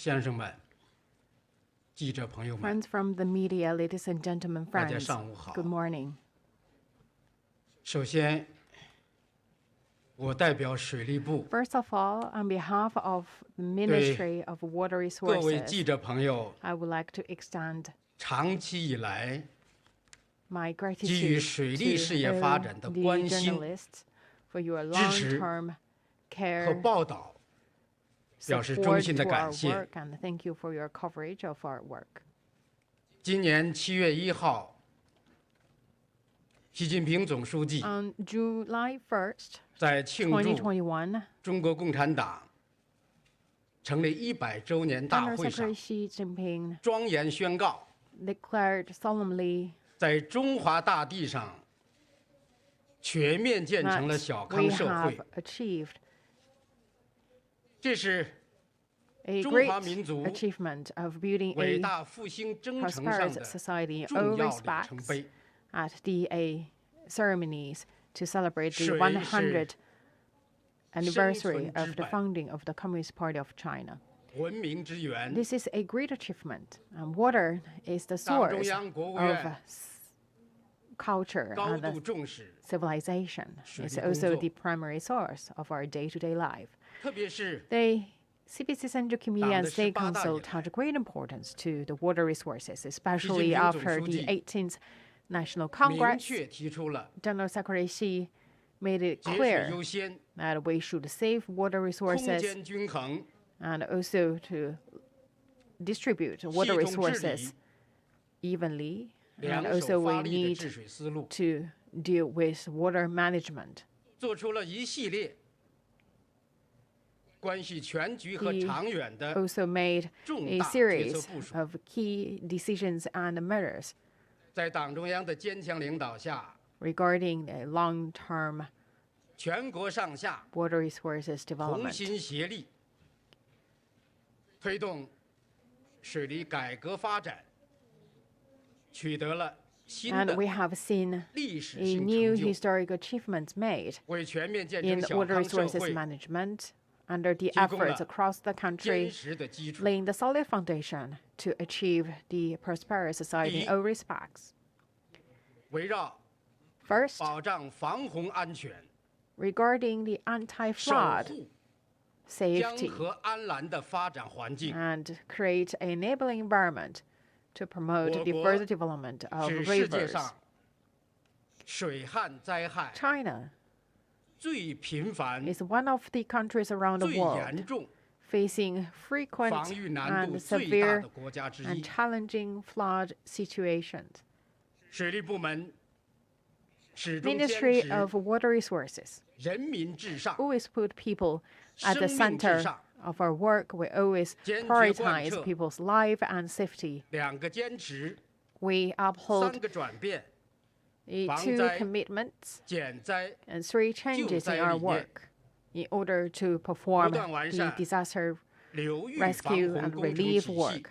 先生们、记者朋友们， Friends from the media, ladies and gentlemen, 大家 friends, 上午好。 good morning. 首先，我代表水利部 First of all, on behalf of the Ministry of Water 各位记 Resources, 者朋友 I would like to extend 长期以来 my 基于 gratitude 水利事业 to 发 all 展的 the 关心 journalists for your 支持 long-term 和 care, 报道，表示衷 support 心的 to 感 our 谢。 work, and thank you for your coverage of our work. 今年7月1号， 习近平总书记 On July 1st, 在庆祝 2021, 中国共产党成立100周年大 General 会上 Secretary Xi Jinping 庄严宣告， declared solemnly 在中华大地上全面建成了 that 小 we 康社 have 会。 achieved 这是 a 中 great 华民族 achievement of building 伟 a 大复兴征程上 prosperous 的 society in 重 all 要里程 respects 碑。 at the ceremonies to celebrate the 水 100th 是 anniversary 生存之 of the 本。 founding of the Communist Party of China. 文明之源， This is a great achievement, and water is the 党中 source 央、国务 of 院 culture 高 and 度 the 重视， civilization.水 It's 利工 also 作。 the primary source of our day-to-day life. 特别是 The CPC Central Committee and 党的 State 18大以 Council 来， attach great importance to the water resources, especially 习近平总 after 书 the 记 18th National 明 Congress. 确提出了 General Secretary Xi made it 节水 clear 优先、 that we should save water 空 resources 间均衡、 and also to distribute 系 water 统治 resources 理、 evenly. 两 And also 手 we 发力的 need 治水思路， to deal with water management. 做出了一系列关系全局和 He 长远的 Also made 重 a 大决策 series 部署。 of key decisions and measures 在党中央的坚强领导下， regarding the long-term 全国上下 water resources 同 development. 心协力，推动水利改革发展，取得了新 And 的 we have seen 历史 a 性 new 成就， historic achievements made 为全面建成 in 小 water 康社 resources 会 management under the 提供了 efforts across the 坚 country, 实的基础。 laying the solid foundation to achieve the prosperous society in all respects. 围绕 First, 保障防洪安全、 regarding the 守 anti-flood 护江 safety 河安澜的发展环境， and create an enabling environment to promote the 我国 further development of 是世界 rivers. 上水旱灾害 China 最频繁、 is one of the countries around the 最 world 严重、 facing frequent 防御难度 and 最大 severe 的国家之 and 一。 challenging flood situations. 水利部门始终坚 Ministry 持 of Water Resources 人民至上， always put people at the 生命至 center 上， of our work. We always 坚决贯 prioritize 彻 people's life and safety. 2个坚持、 We 3 uphold 个转变、 the 防 two 灾、 commitments 减灾， and 3 changes in 灾 our 理念， work in order to perform 不断完 the 善 disaster 流域防 rescue 洪 and 工程 relief 体 work. 系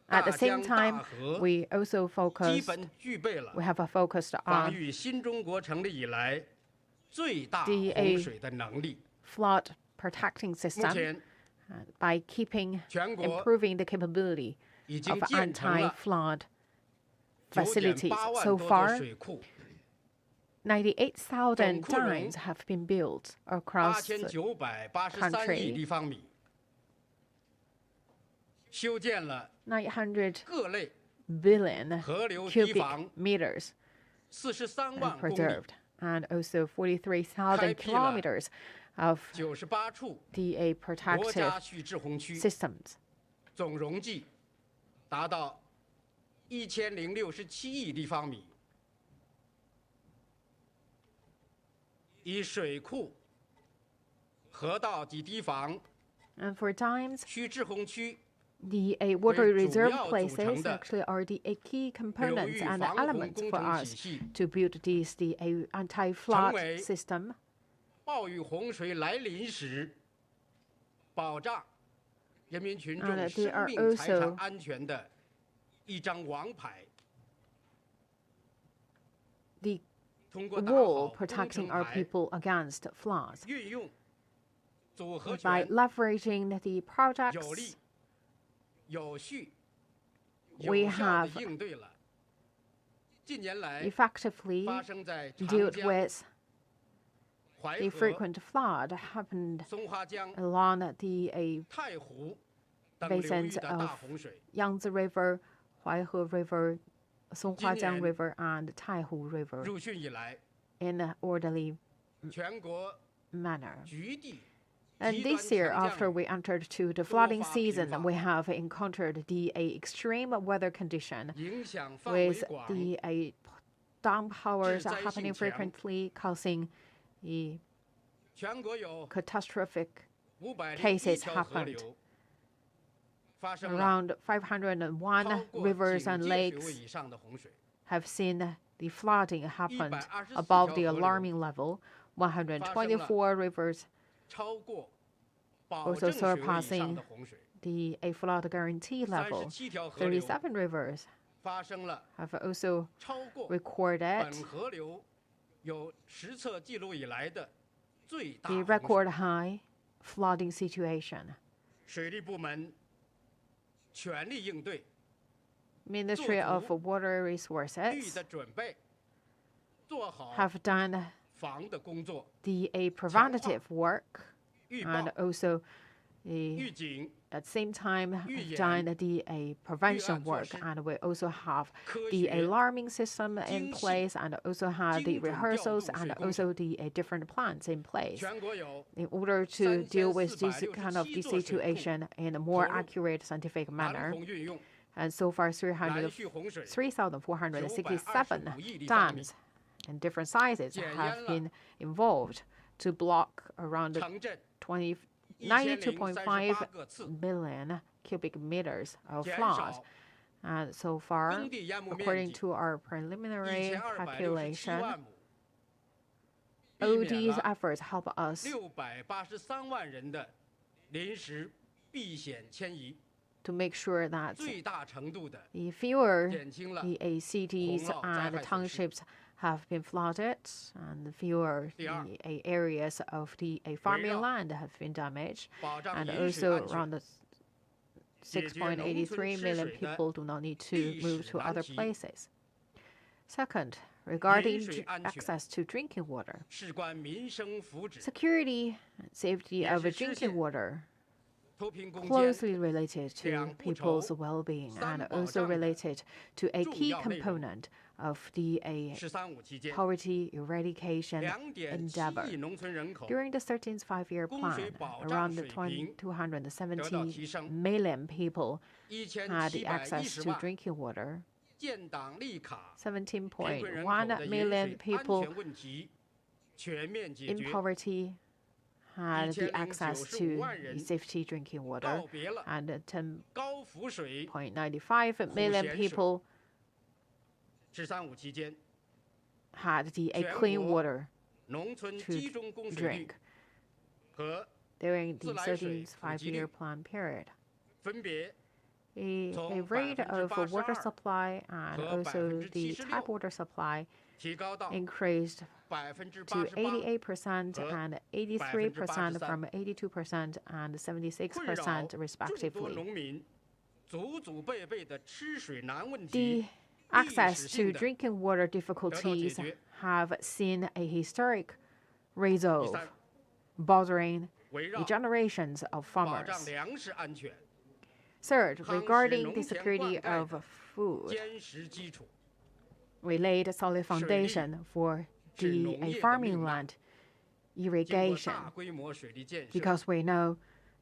At the 大 same 江 time, 大河 we also 基 focus, 本具备了 we have a focused 防 on 御新中国成立以来最大 the 洪水的能力。 flood protecting 目 system 前， by keeping 全国 improving the capability 已经 of 建成了 anti-flood 9.8 facilities. 万 So 多座 far, 水库， 98,000总库容 dams have been built across the 8983 country. 亿立方米，修建了900各类 billion 河流堤 cubic 防 meters 43 and 万公里， preserved, and also 43,000 开辟了 kilometers of 98处 DA 国 protective 家蓄滞洪区， systems. 总容积达到1067亿立方米。以水库、河道及堤防、 And for times, 蓄滞洪区 the water 为主 reserve 要组 places 成的 actually are the key 流 components 域 and 防洪 elements 工 for 程 us 体系， to build the anti-flood 成为 system. 暴雨洪水来临时，保障人民群 And 众 they 生 are 命财产 also 安全的一张王牌。 the 通过打 wall 好工 protecting 程 our 牌， people against floods. 运用 by leveraging the 有 projects, 力、有序、 we 有效 have 地应对了近年来 effectively 发生在长 dealt 江、 with 淮 the 河、 frequent flood happened 松花江、 along the 太湖等流域 basins 的大 of 洪水。 Yangtze River, Huaihe River, Songhuajiang 今年 River, and Taihu River 入汛以来， in an orderly 全国 manner. 局地 And 极端 this year, 强降 after 雨 we entered to the flooding 多发 season, 频发 we have encountered the extreme weather condition 影响范围 with 广， the downpours 致灾性 happening 强。 frequently, causing the 全国有 catastrophic 501 cases 条河 happened. 流发生了 Around 超 501过 rivers 警 and 戒水位 lakes 以上的洪水， have seen the flooding happened 124 above the 条河流 alarming level. 124 rivers 超过保 also 证水位以上 surpassing 的洪水， the flood guarantee level. 37条河流37 rivers 发生了 have also 超过 recorded 本河流有实测记录以来的最大 the 洪水。 record high flooding situation. 水利部门全力应对， Ministry of Water 预 Resources 的准备，做好 have done 防的工作， the preventative work 预 and 报、 also 预警、 at the same time have 预演、 done the prevention 预案措 work, 施、 and we also have 科 the 学、 alarming system in 精细、 place, and also have the 精准调 rehearsals 度 and 水工 also the different plans in place 全国有 in order to deal with this 3467 kind of the 座水库 situation in a more 投入 accurate scientific 南 manner. 洪运用 And so far, 来蓄洪水 3,467 925亿立方米 dams in different sizes 检验 have 了 been involved to block around 城镇 20 1038 92.5 个次， billion cubic meters of 减 floods. 少 And so far, 耕地淹没面 according 积 to our preliminary 1267 calculation, 万亩，避 all 免 these 了 efforts help us 683万人的临时避险迁移， to make sure that 最大程度的 the fewer 减轻了 the cities 洪涝灾害 and 损失。 townships have been flooded, and fewer 第二， the areas of the farming 围绕 land have been damaged, 保障 and 饮水 also 安全 around 6.83 million people do not need to move to other places. Second, regarding 饮水安全 access to drinking water, 事关民生福祉， security and safety 也 of 是实 drinking 现 water 脱贫攻坚 closely related to 两不愁 people's well-being, 三 and 保 also 障的 related to a 重 key 要内容。 component of the “13五”期间 poverty eradication ，2.7 endeavor. 亿农村人口 During the 13th five-year 供 plan, 水保障 around 水平得到提升 270 million people had 1710 access to 万 drinking water. 建档立卡， 17.1 贫困人口的饮 million 水安 people 全问题全面解 in 决， poverty had the access to 1095万人 safety drinking water, 告别了 and 10.95高浮水。 million 咸水 people “13五”期间， had the 全 clean 国 water 农村 to 集中供水率 drink 和 during the 自来水 13th 普及率 five-year plan period. 分别 A 从 rate of water 82% supply and 和 also the 76% tap water supply 提高到 increased to 88% 88% 和 and 83%83% from 82% and 困扰 76% 众多 respectively. 农民祖祖辈辈的吃水难问 The 题 access 历史 to 性的 drinking water 得到 difficulties 解决。 have seen a historic 第 resolve, 三， bothering 围 the 绕 generations of 保障 farmers. 粮食安全 Third, 夯实 regarding 农 the 田 security 灌溉 of 的 food, 坚实基础， we laid a solid foundation for 是 the 农业的 farming 命脉。 land 经过 irrigation, 大规模水利建设， because we know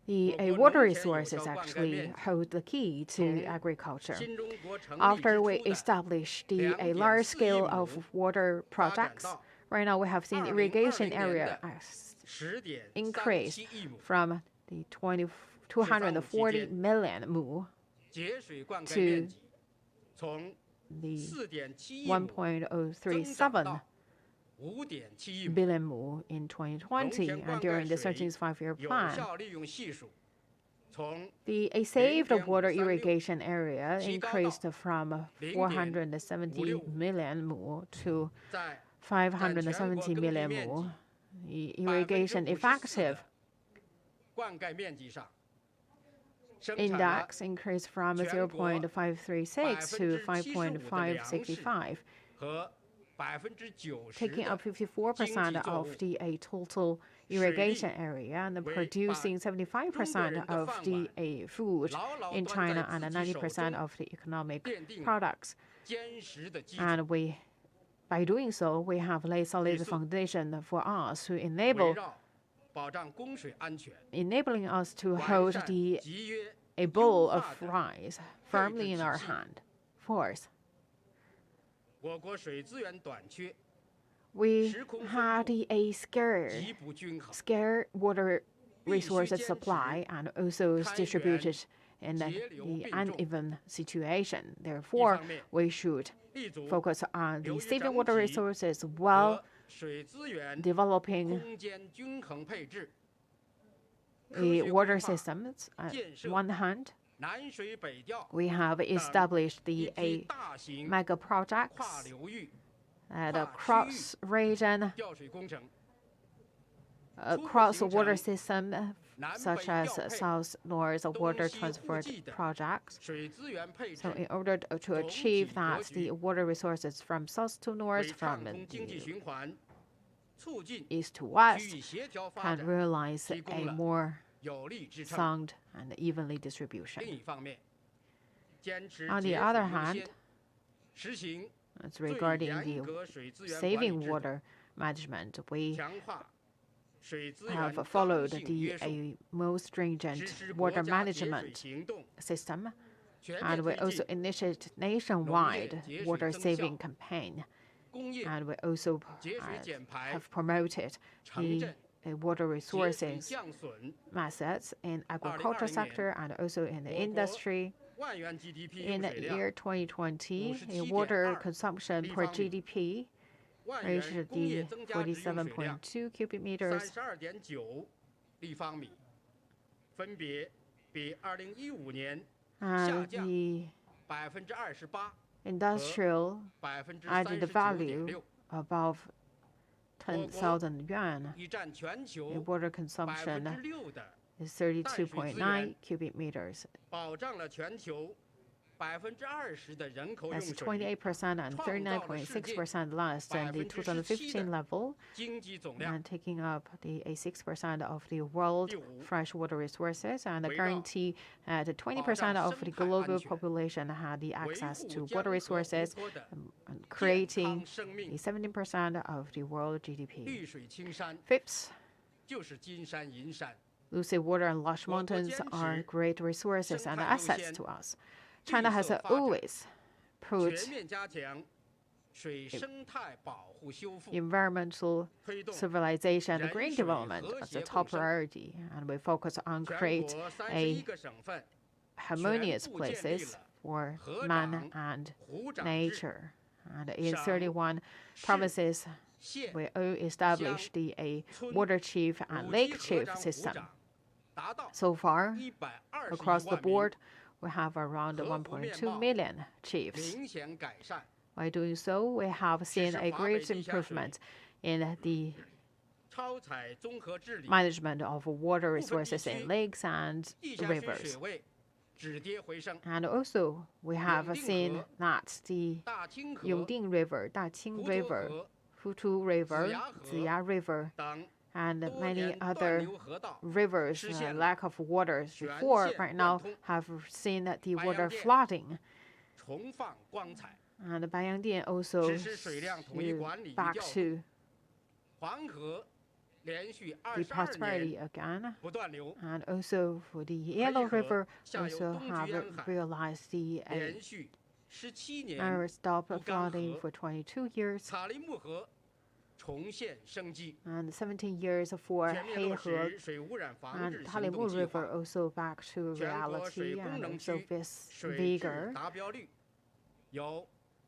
the 我国 water 农田有 resources 效灌溉 actually 面积 hold the key to 从 agriculture. 新中国成立 After 之 we 初的 established the 2.4 large scale 亿 of 亩 water 发展 projects, 到 right now we have seen irrigation 2020 area 年的 increased 10.37亿亩， from the 240 million mu 节水灌溉 to 面积从 the 4.7亿亩增长1.037到5.7亿亩， billion mu in 2020, 农田灌 and during the 溉水 13th five-year 有 plan. 效利用系数从 The saved water 0.536 irrigation area 提高到 increased from 470 million mu to 在 570 million mu. The irrigation 54% effective 灌溉面积上， index increased from 0.536 to 5.565, 和90% taking 的 up 54% of the total irrigation area and producing 75% of the food in China and 90% of the economic products. 坚实的基础， And by doing so, we have laid solid foundation for us to 围 enable 绕保障供水安全， enabling us to 完 hold 善 the 集约 a bowl 优 of 化的 rice firmly in our 配置体系。 hand. Fourth, 我国水资源短缺， we 时空分 had 布 a scarce 极不均衡， water 必须 resources 坚持 supply and also is 开源 distributed in 节流 the 并重。 uneven situation. 一 Therefore, 方面 we should 立足 focus on the 由于 saving 整 water 体 resources while 和水资源 developing 空间均衡配置， a 科学 water 规划 systems. On 建设 one hand, 南水北调 we have established 一 the 批大型 mega 跨 projects 流域 the 跨区域 cross region 调水工程， cross water system 南 such 北 as 调配 south-north 东 water 西互 transport 济的 projects. 水资源配 So 置， in order to 总 achieve 体 that, 格局 the water resources from south to 为 north, 畅 from 通经济 the 循环，促进 east to 区 west, 域协调发 can 展 realize 提供 a 了 more 有力支撑。 sound and evenly distribution. 另一方面，坚持 On the 节 other 水优 hand, 先，实行 It's 最 regarding 严 the 格水资源管理 saving 制度， water management. We 强化水资源 have 刚 followed 性 the 约束， most 实 stringent 施国 water 家节水 management 行动， system, 全 and 面 we 推 also 进 initiate nationwide 农业节水 water 增效 saving campaign, 工业 and we also 节水减排、 have promoted 城 the 镇 water 节水 resources 降损， methods in agriculture 2020 sector and also in the 我国 industry. 万元 GDP In 用 the 水量 year 2020, a 57.2 water consumption 立 per 方米 GDP 万元 reached 工业 the 增加值用水量 47.2 cubic meters, 32.9立方米，分别比2015年 and 降 the 28%和 industrial added value 39.6%， above 10,000 yuan 已占全 in 球 water consumption 6%的， is 32.9 cubic meters. 保障了全球20%的人口用 That's 水 28% and 39.6% less than the 2015 level, 经济总量， and taking up the 6% of the world freshwater resources, and guarantee that 20% of the global population had the 维 access 护 to 江 water 河湖 resources, 泊的 and 健 creating 康生命， the 17% of the world GDP. 绿水青山 Fifth, 就是金山银山， lucid water and lush mountains are great resources and assets to us. China has always 全 put 面加强水生态保护修复， environmental 推动 civilization and 人 green 水 development 和 as 谐 a 共 top 生。 priority, and we focus on 全 create 国 a 31个省份 harmonious 全部建立 places 了 for 河 man 长 and 湖长制， nature. And in 省 31市 provinces, 县 we all established the a 村 water chief and 5级 lake 河 chief 长湖 system. 长达到 So far, 121 across the 万名， board, we have around 河湖面 1.2 貌 million chiefs. 明显改善， By doing so, we have seen a great improvement in the 超采综合治理， management of water resources in lakes and 地下水 rivers. 水位止跌回升， And also, we have seen that the 大清河、 Yongding River, Daqing 滹沱 River, 河 Futu River, Ziya Ziya River, 等 多 and many 年断 other 流河道 rivers 实现了 lack of water 全 before 线 right now 贯通 have seen the 白 water 洋淀 flooding. 重放光彩， And Bayangdian also 实施水量统一管理与 back 调度， to 黄河连续 the 22 prosperity 年 again. 不断流， And also for the Yellow River, 下游 also 东 have 居沿海 realized the 连续17年， never stopped 不干 flooding 涸 for 22 years, 塔林木河重现生机， and 17 years for 全面落 Heihe 实水污染防 and 治行 Talimu 动计 River 划， also back to 全国 reality 水功 and 能 also 区 this 水质 vigor. 达标率由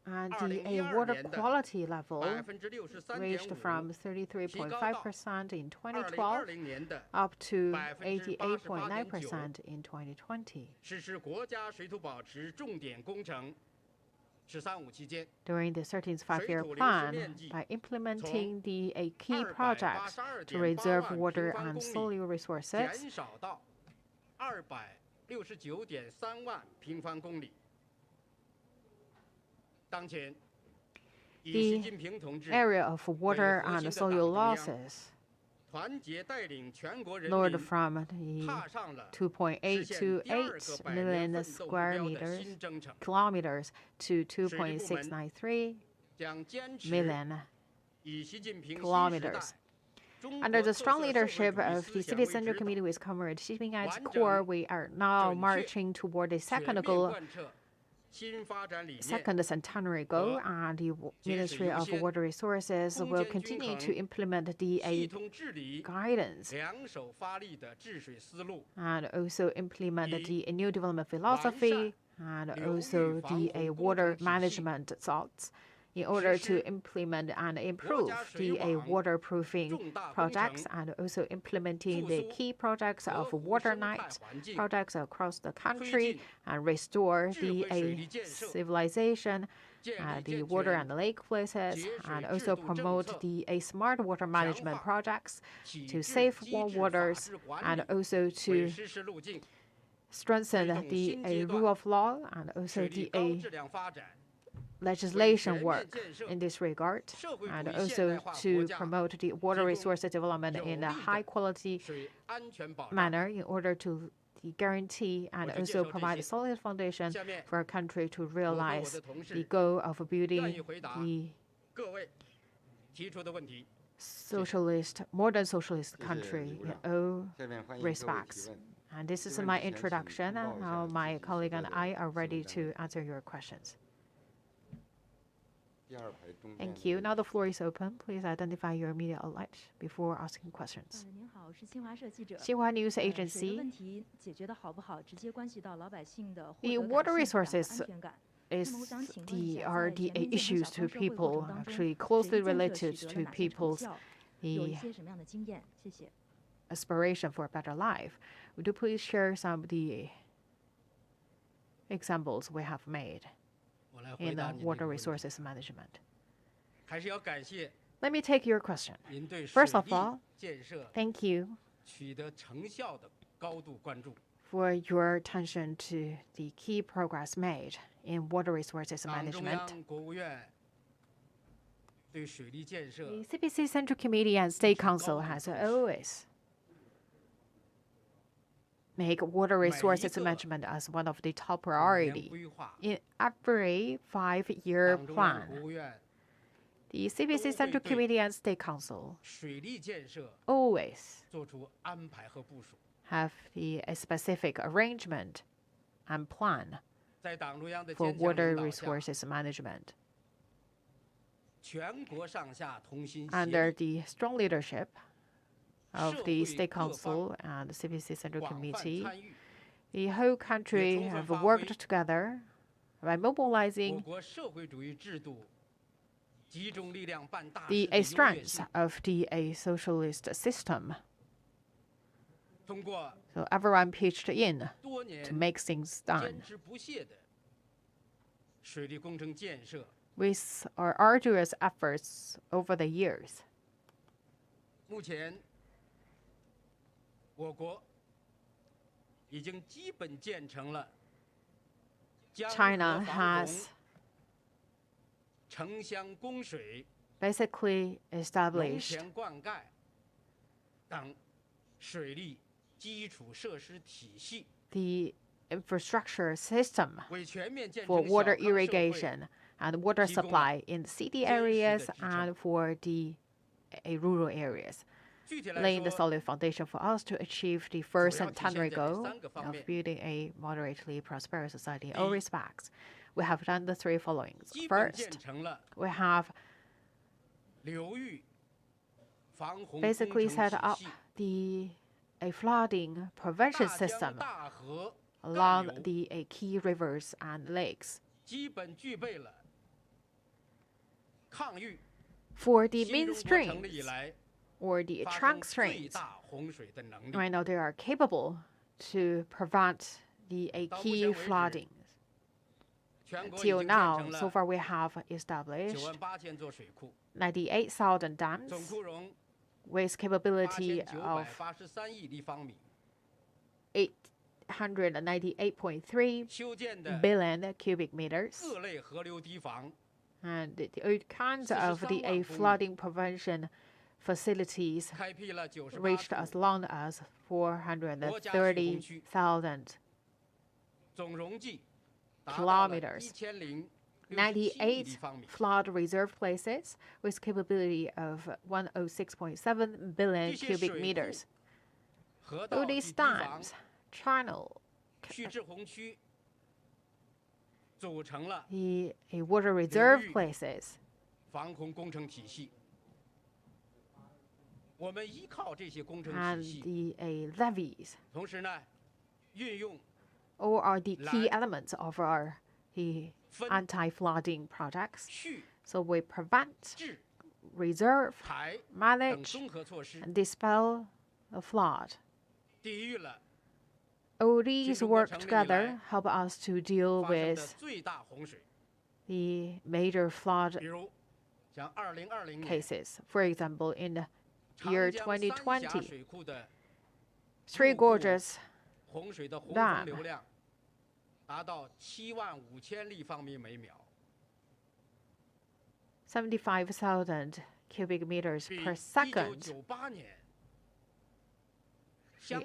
And 2012 the water 年的 quality level 63.5% reached from 33.5% in 2012 2020年的 up to 88.9% 88.9% in 2020. 实施国家水土保持重点工程， during the 13th five-year plan by implementing the key projects to reserve water and soil resources. The area of water and soil losses lowered from the 2.828 million square kilometers to 2.693 million kilometers. Under the strong leadership of the City Central Committee with Comrade Xi Jinping at its core, we are now marching toward the second centenary goal, and the Ministry of Water Resources will continue to implement the guidance and also implement the new development philosophy and also the water management thoughts in order to implement and improve the waterproofing projects and also implementing the key projects of water night projects across the country and restore the civilization, the water and the lake places, and also promote the smart water management projects to save more waters and also to strengthen the rule of law and also the legislation work in this regard, and also to promote the water resources development in a high-quality manner in order to guarantee and also provide a solid foundation for our country to realize the goal of building the modern socialist country in all respects. And this is my introduction. Now my colleague and I are ready to answer your questions. Thank you. Now the floor is open. Please identify your media outlet before asking questions. Xinhua News Agency. The water resources are the issues to people, actually closely related to people's aspiration for a better life. Would you please share some of the examples we have made in water resources management? Let me take your question. First of all, thank you for your attention to the key progress made in water resources management. The CPC Central Committee and State Council has always make water resources management as one of the top priority in every 5-year plan. The CPC Central Committee and State Council always have a specific arrangement and plan for water resources management. Under the strong leadership of the State Council and the CPC Central Committee, the whole country have worked together by mobilizing the strength of the socialist system. So everyone pitched in to make things done. With our arduous efforts over the years, China has basically established the infrastructure system for water irrigation and water supply in city areas and for the rural areas, laying the solid foundation for us to achieve the first centenary goal of building a moderately prosperous society in all respects. We have done the three followings. First, we have basically set up a flooding prevention system along the key rivers and lakes. For the main streams or the trunk streams, right now they are capable to prevent the key flooding. till now, so far we have established 98,000 dams with capability of 898.3 billion cubic meters. And the eight kinds of the flooding prevention facilities reached as long as 430,000 kilometers. 98 flood reserve places with capability of 106.7 billion cubic meters. All these dams channel the water reserve places. And the levees. All are the key elements of our anti-flooding projects. So we prevent, reserve, manage, and dispel a flood. All these work together help us to deal with the major flood cases. For example, in the year 2020, Three Gorges Dam 75,000 cubic meters per second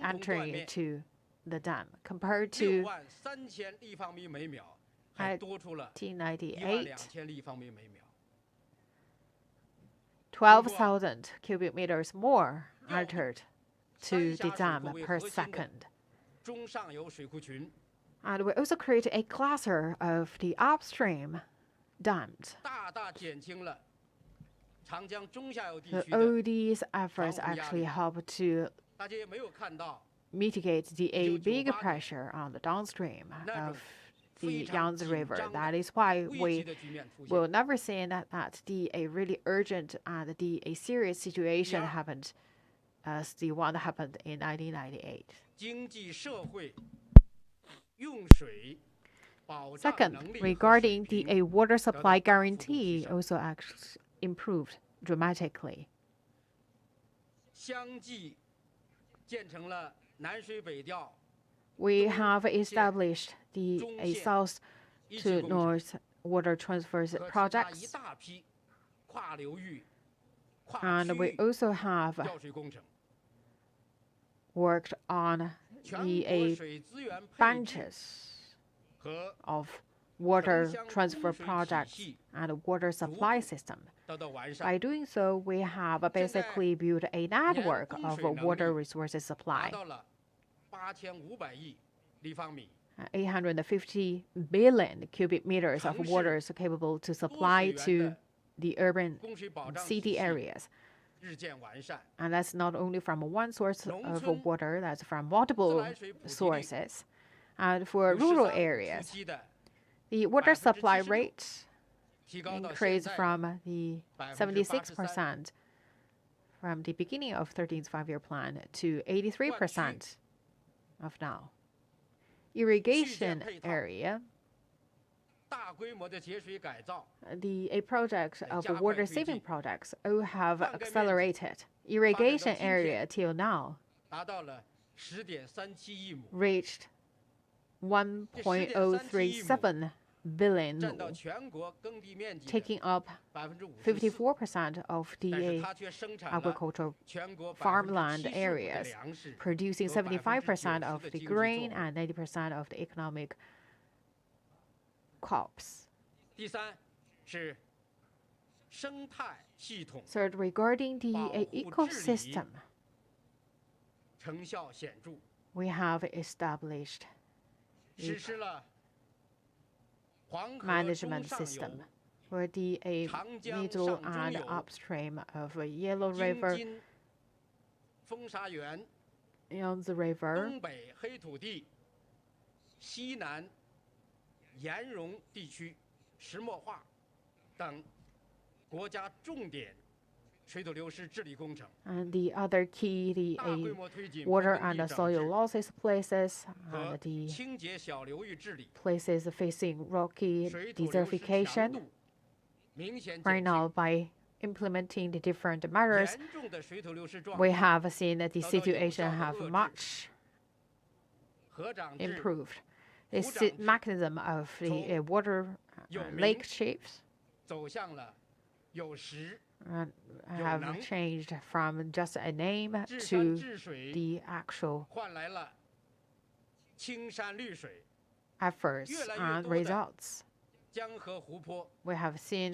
entering into the dam, compared to 1998, 12,000 cubic meters more entered to the dam per second. And we also create a cluster of the upstream dams. So all these efforts actually help to mitigate the big pressure on the downstream of the Yangtze River. That is why we will never say that a really urgent and a serious situation happened as the one that happened in 1998. Second, regarding the water supply guarantee, also actually improved dramatically. We have established the south to north water transfer projects, and we also have worked on the bunches of water transfer projects and water supply system. By doing so, we have basically built a network of water resources supply. 850 billion cubic meters of water is capable to supply to the urban city areas. And that's not only from one source of water, that's from multiple sources. And for rural areas, the water supply rate increased from the 76% from the beginning of 13th five-year plan to 83% of now. Irrigation area, the project of water saving projects all have accelerated. Irrigation area till now reached 1.037 billion, taking up 54% of the agricultural farmland areas, producing 75% of the grain and 90% of the economic crops. Third, regarding the ecosystem, we have established management system for the middle and upstream of Yellow River, Yangtze River, And the other key, the water and soil losses places, and the places facing rocky desertification. Right now, by implementing the different measures, we have seen that the situation have much improved. The mechanism of the water lake shapes have changed from just a name to the actual efforts and results. We have seen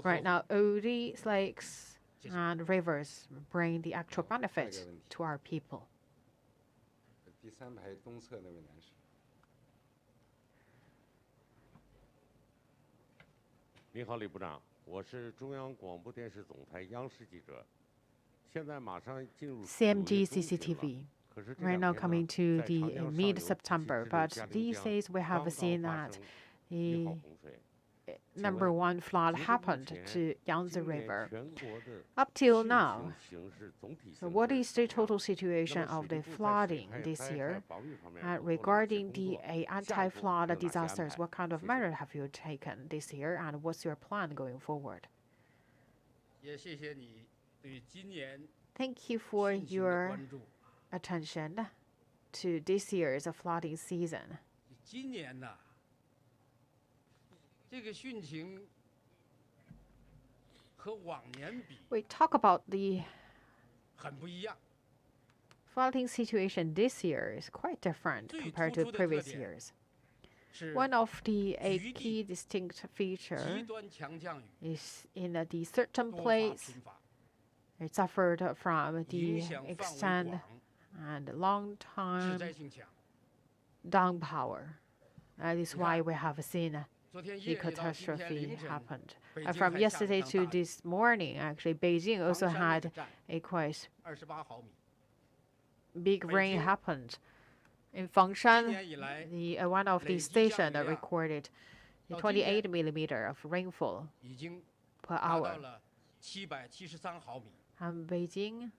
right now all these lakes and rivers bring the actual benefit to our people. 第三排东侧那位男士。你好，李部长，我是中央广播电视总台央视记者。现在马上进入 CMG CCTV. Right now coming to the mid-September, but these days we have seen that the #1 flood happened to Yangtze River. Up till now, so what is the total situation of the flooding this year? Regarding the anti-flood disasters, what kind of measure have you taken this year, and what's your plan going forward? Thank you for your attention to this year's flooding season. We talk about the flooding situation this year is quite different compared to previous years. One of the key distinct feature is in the certain place it suffered from the extent and long time downpour. That is why we have seen the catastrophe happened. From yesterday to this morning, actually, Beijing also had a quite big rain happened. In Fengshan, one of the stations recorded 28 millimeter of rainfall per hour. And Beijing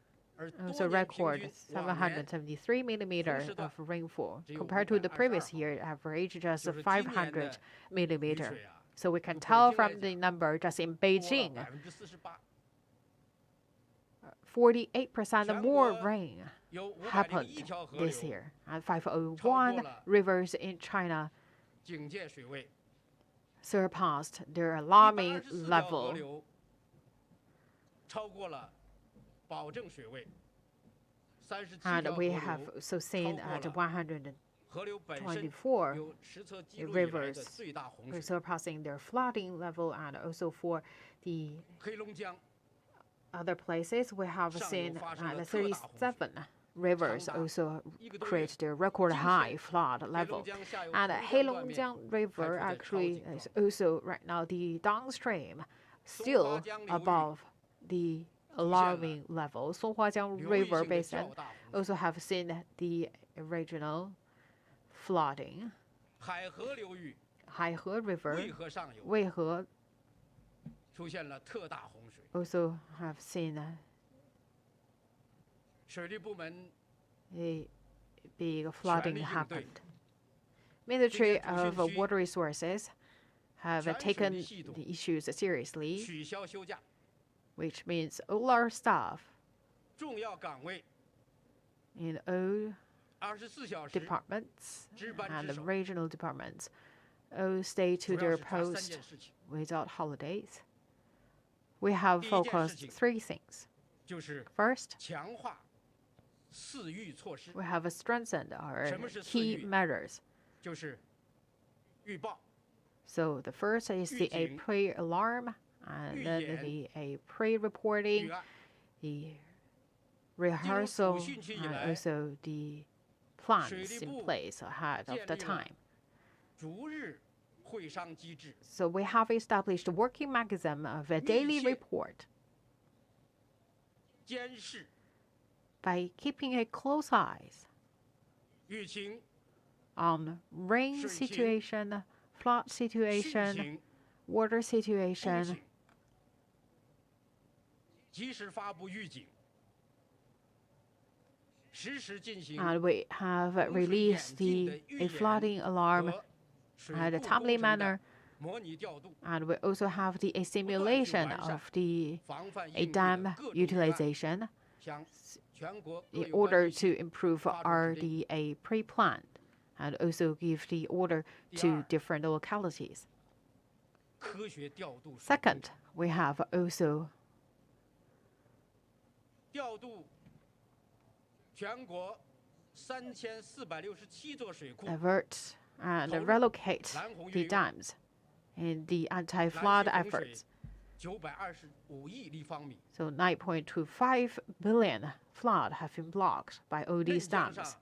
also recorded 773 millimeters of rainfall. Compared to the previous year average, just 500 millimeters. So we can tell from the number just in Beijing, 48% more rain happened this year. And 501 rivers in China surpassed their alarming level. And we have also seen at 124 rivers surpassing their flooding level, and also for the other places we have seen 37 rivers also create their record high flood level. And Heilongjiang River actually is also right now the downstream still above the alarming level. Songhuajiang River basin also have seen the regional flooding. Haihe River, Weihe also have seen a big flooding happened. Ministry of Water Resources have taken the issues seriously, which means all our staff in all departments and the regional departments all stay to their post without holidays. We have focused 3 things. First, we have strengthened our key measures. So the first is the pre-alarm, and then the pre-reporting, the rehearsal, and also the plans in place ahead of the time. So we have established a working mechanism of a daily report. By keeping a close eye on rain situation, flood situation, water situation. 及时发布预警，实时进行 And we have released a flooding alarm at a timely manner. 模拟调度， And we also have a simulation of a dam utilization 向全国各 in 有关 order 地区 to improve 发出指令 RDA pre-planned and also give the order to different localities. 科学调度水库 Second, we have also 调度全国3467座水库， divert and relocate the dams in the anti-flood 拦截洪水 efforts. 925亿立方米。 So 9.25 billion flood have been blocked by all 嫩 these 江 dams. 上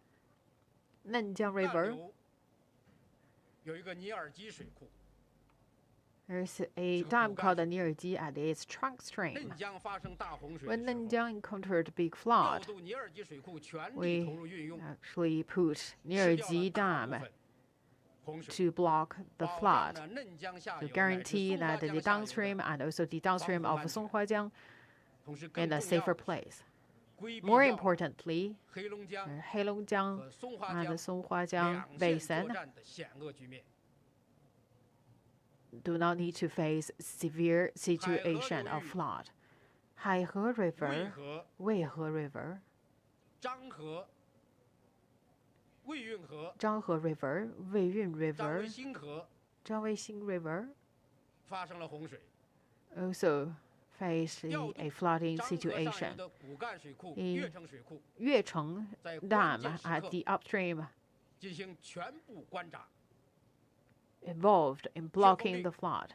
Nenjiang 上 River, 游有一个尼尔基水库， there's a dam called the Nirji at its trunk 嫩 stream. 江发生大洪水 When 的时候， Nenjiang encountered big 调 flood, 度尼尔基水库全 we 力投入运用， actually put 吃掉了 Nirji 大部 Dam 分洪水， to block the 保障 flood, 了嫩江下 to 游乃至 guarantee 松花 that the 江下游 downstream 的， and also the downstream of 防护安全。 Songhuajiang 同时更 in a 重要 safer 的是 place. 规避 More 掉了 importantly, 黑龙江 Heilongjiang 和松花 and 江 Songhuajiang 两线作 Basin 战的险恶局面。 do not need to face severe 海河 situation 流 of 域 flood. Haihe 渭 River, 河、 Weihe River, 漳河、渭运河、 Zhanghe River, Weiyun 漳 River, 渭新河 Zhangweixing River 发生了洪水， also faced a flooding 漳河上 situation. 游的骨干水库、 in 越城水库 Yuecheng 在关 Dam 键时 at 刻 the upstream 进行全部关闸， involved in blocking the flood.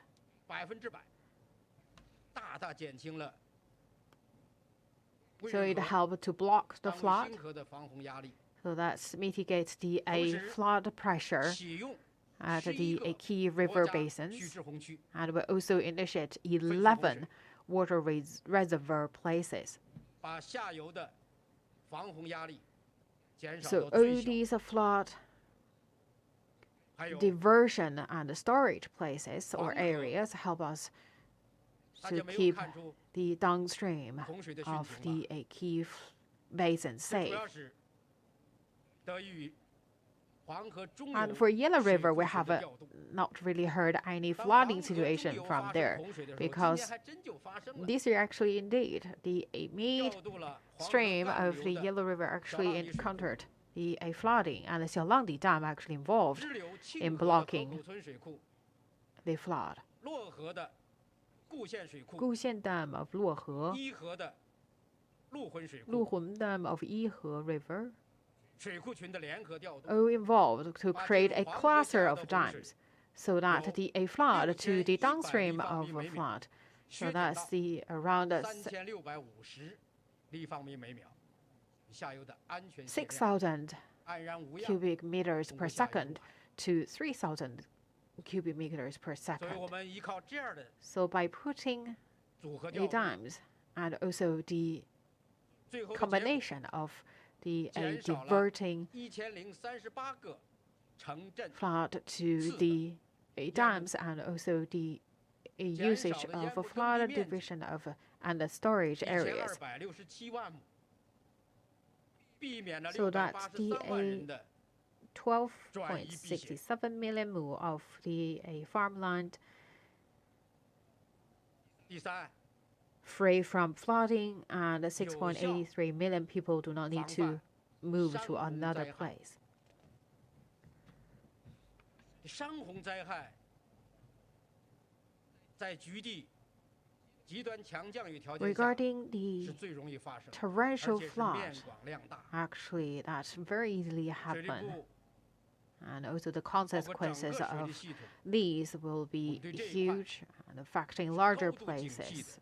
100%，大大减轻了渭 So it 运河、 helped to block the 漳渭 flood. 新河的防洪压力， So that mitigates the 同时 flood pressure 启用 at 11 the 个 key 国 river 家 basins. 蓄滞洪区， And we also initiate 水。 11 water reservoir places. 把下游的防洪压力减少 So 到最 all 小。 these flood 还有 diversion and storage places or 黄河 areas help us 大 to 家没有 keep 看出 the downstream 洪水的汛 of 情 the 吧？ key basins 这主 safe. 要是得益于黄河中 And 游 for Yellow 水 River, 库 we 水 have 的调度。 not really heard any 当 flooding 黄河中 situation 游 from 发生 there 洪水的时候，今 because 年还真就发生了， this year actually indeed the mid 调度了黄河 stream 干 of 流 the 的 Yellow River actually 小浪底水库 encountered a flooding and the Xiaolangdi Dam actually involved 支流 in 沁河的 blocking 河口村水库、 the flood. 洛河的固县水库、 Guxian Dam of Luohe, 伊河的陆浑水库， Luhun Dam of Yihe River, 水库群的联合调度， all involved to create a cluster of dams so that the a flood to the downstream of a flood. So 削减 that's 到 the around 3650立方米每秒，下游的安全泄量 6,000安然无恙。 cubic meters per 通过下游 second to 3,000 cubic meters per 所以我 second. 们依靠这样的 So by putting 组合 the 调度， dams and also the 最后的结果 combination of the 减少了 diverting 1038个城镇 flood to the dams and also the usage of a flood division of and the storage areas. 1267万亩，避免了 So that's the 683万人的 12.67 million mu of the farmland 第三， free from flooding, and 6.83 million people do not need to move to another place. 山洪灾害在局地极端强降雨条件下 Regarding 是 the 最容易发生， torrential 而且是 flood, 面广量大。 actually, that very easily 水利 happen, 部 and also the 包括整 consequences 个水 of 利系统 these will be 对这一块 huge and affecting larger 高度警惕的。 places.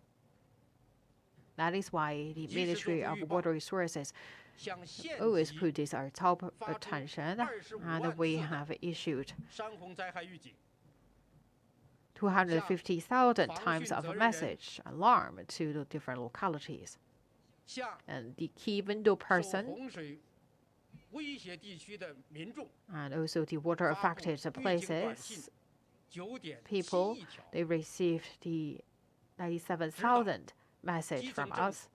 That is why the 及时做 Ministry 出 of 预报 Water Resources 向县 always 级 put this our top 发出 attention, 25 and 万 we 次的 have issued 山洪灾害预警， 250,000 防 times 汛 of 责 a 任人 message alarm to the different localities. 向 And the key window 受 person 洪水威胁地区的民众 and also the water 发布 affected 预警短信 places people, they received the 97,000 message from us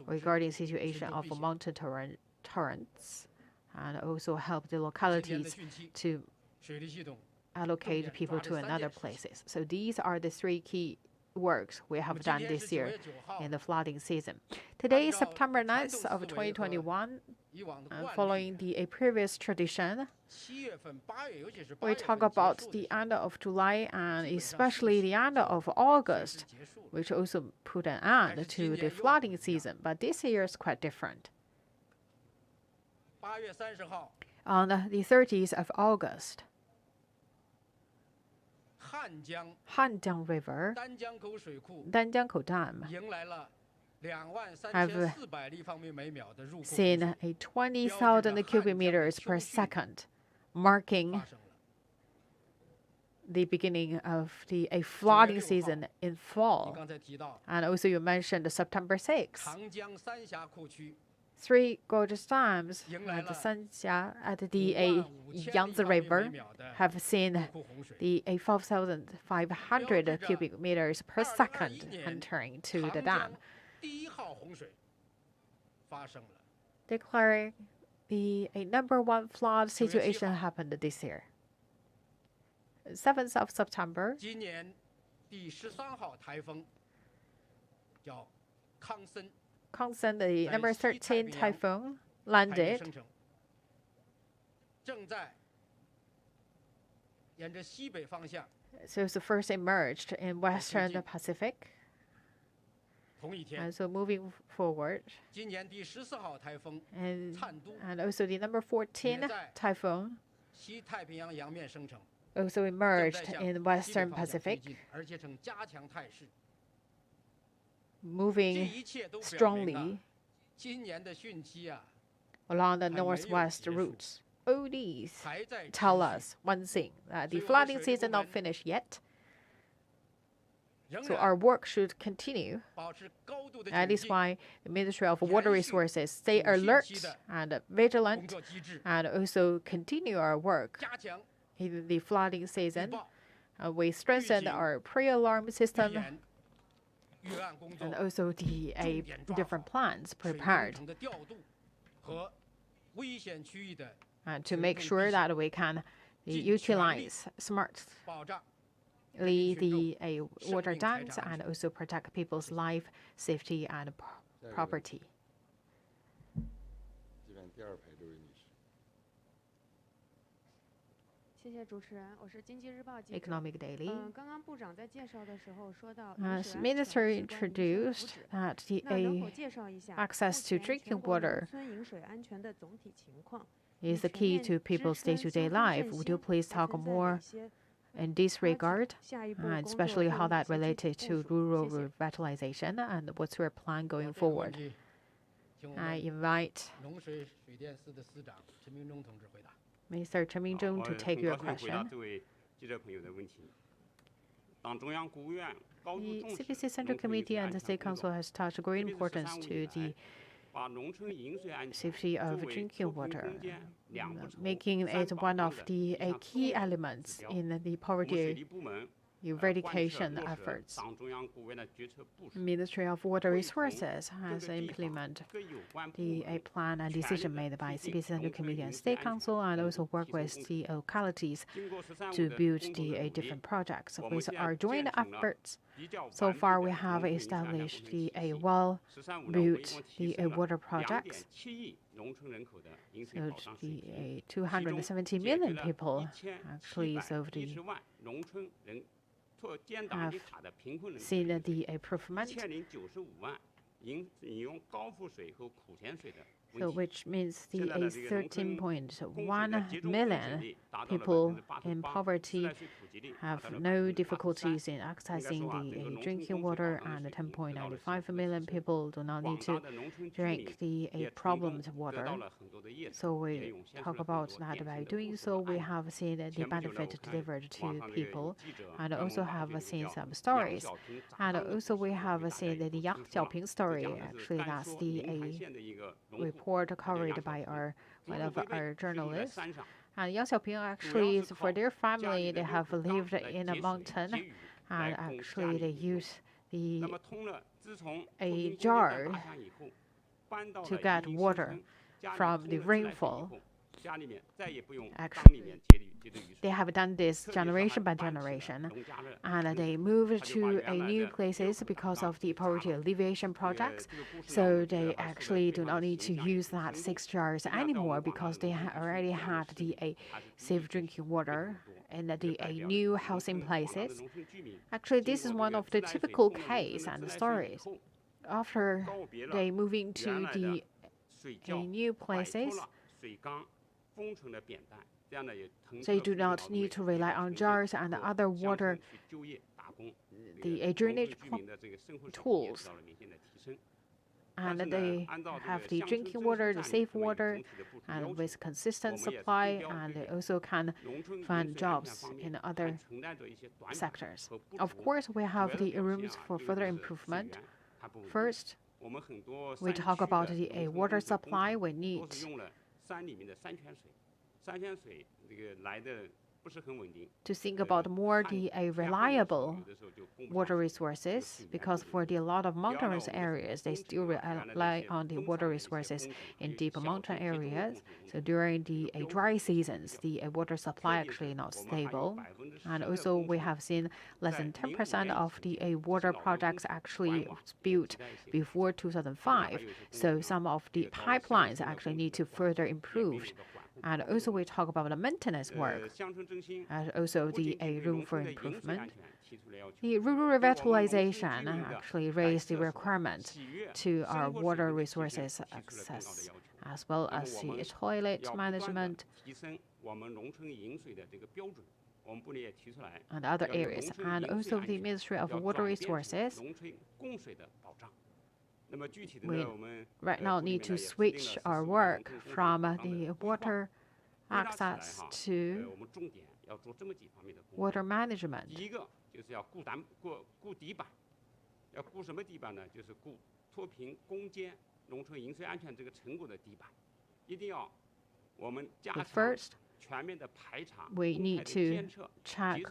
regarding situation of mountain torrents, and also help the localities to allocate people to another places. So these are the 3 key works we have done this year in the flooding season. Today is September 9th of 2021. Following the previous tradition, we talk about the end of July and especially the end of August, which also put an end to the flooding season. But this year is quite different. On the 30th of August, Hanjiang River, Danjiangkou Dam, have seen a 20,000 cubic meters per second, marking the beginning of a flooding season in fall. And also you mentioned September 6th. 3 gorgeous dams at the Sanxia at the Yangtze River have seen the 5,500 cubic meters per second entering to the dam, declaring the number 1 flood situation happened this year. 7th of September, Kangsen, the number 13 typhoon, landed so it's the first emerged in Western Pacific. And so moving forward, and also the number 14 typhoon also emerged in Western Pacific, moving strongly along the northwest routes. All these tell us one thing, that the flooding season not finished yet. So our work should continue. That is why the Ministry of Water Resources stay alert and vigilant and also continue our work in the flooding season. We strengthen our pre-alarm system and also the different plans prepared to make sure that we can utilize smartly the water dams and also protect people's life, safety, and property. Economic Daily. As Minister introduced that the access to drinking water is the key to people's day-to-day life. Would you please talk more in this regard, and especially how that related to rural revitalization and what's your plan going forward? I invite Mr. Chen Mingzhong to take your question. The CPC Central Committee and the State Council has attached great importance to the safety of drinking water, making it one of the key elements in the poverty eradication efforts. Ministry of Water Resources has implemented a plan and decision made by CPC Central Committee and State Council, and also work with the localities to build the different projects. With our joint efforts, so far we have established a well-built water projects. So the 270 million people actually so have seen the improvement. So which means the 13.1 million people in poverty have no difficulties in accessing the drinking water, and 10.95 million people do not need to drink the problemed water. So we talk about that by doing so, we have seen the benefit delivered to people, and also have seen some stories. And also we have seen the Yang Xiaoping story. Actually, that's the report covered by one of our journalists. And Yang Xiaoping actually, for their family, they have lived in a mountain, and actually they use a jar to get water from the rainfall. Actually, they have done this generation by generation, and they moved to a new places because of the poverty alleviation projects. So they actually do not need to use that 6 jars anymore because they already had the safe drinking water in the new housing places. Actually, this is one of the typical case and stories. After they move into the new places, they do not need to rely on jars and other water, the drainage tools. And they have the drinking water, the safe water, and with consistent supply, and they also can find jobs in other sectors. Of course, we have the rooms for further improvement. First, we talk about the water supply. We need to think about more the reliable water resources, because for a lot of mountainous areas, they still rely on the water resources in deep mountain areas. So during the dry seasons, the water supply actually not stable. And also we have seen less than 10% of the water projects actually built before 2005. So some of the pipelines actually need to further improve. And also we talk about the maintenance work, and also the room for improvement. The rural revitalization actually raised the requirement to our water resources access, as well as the toilet management and other areas, and also the Ministry of Water Resources. We right now need to switch our work from the water access to water management. But first, we need to check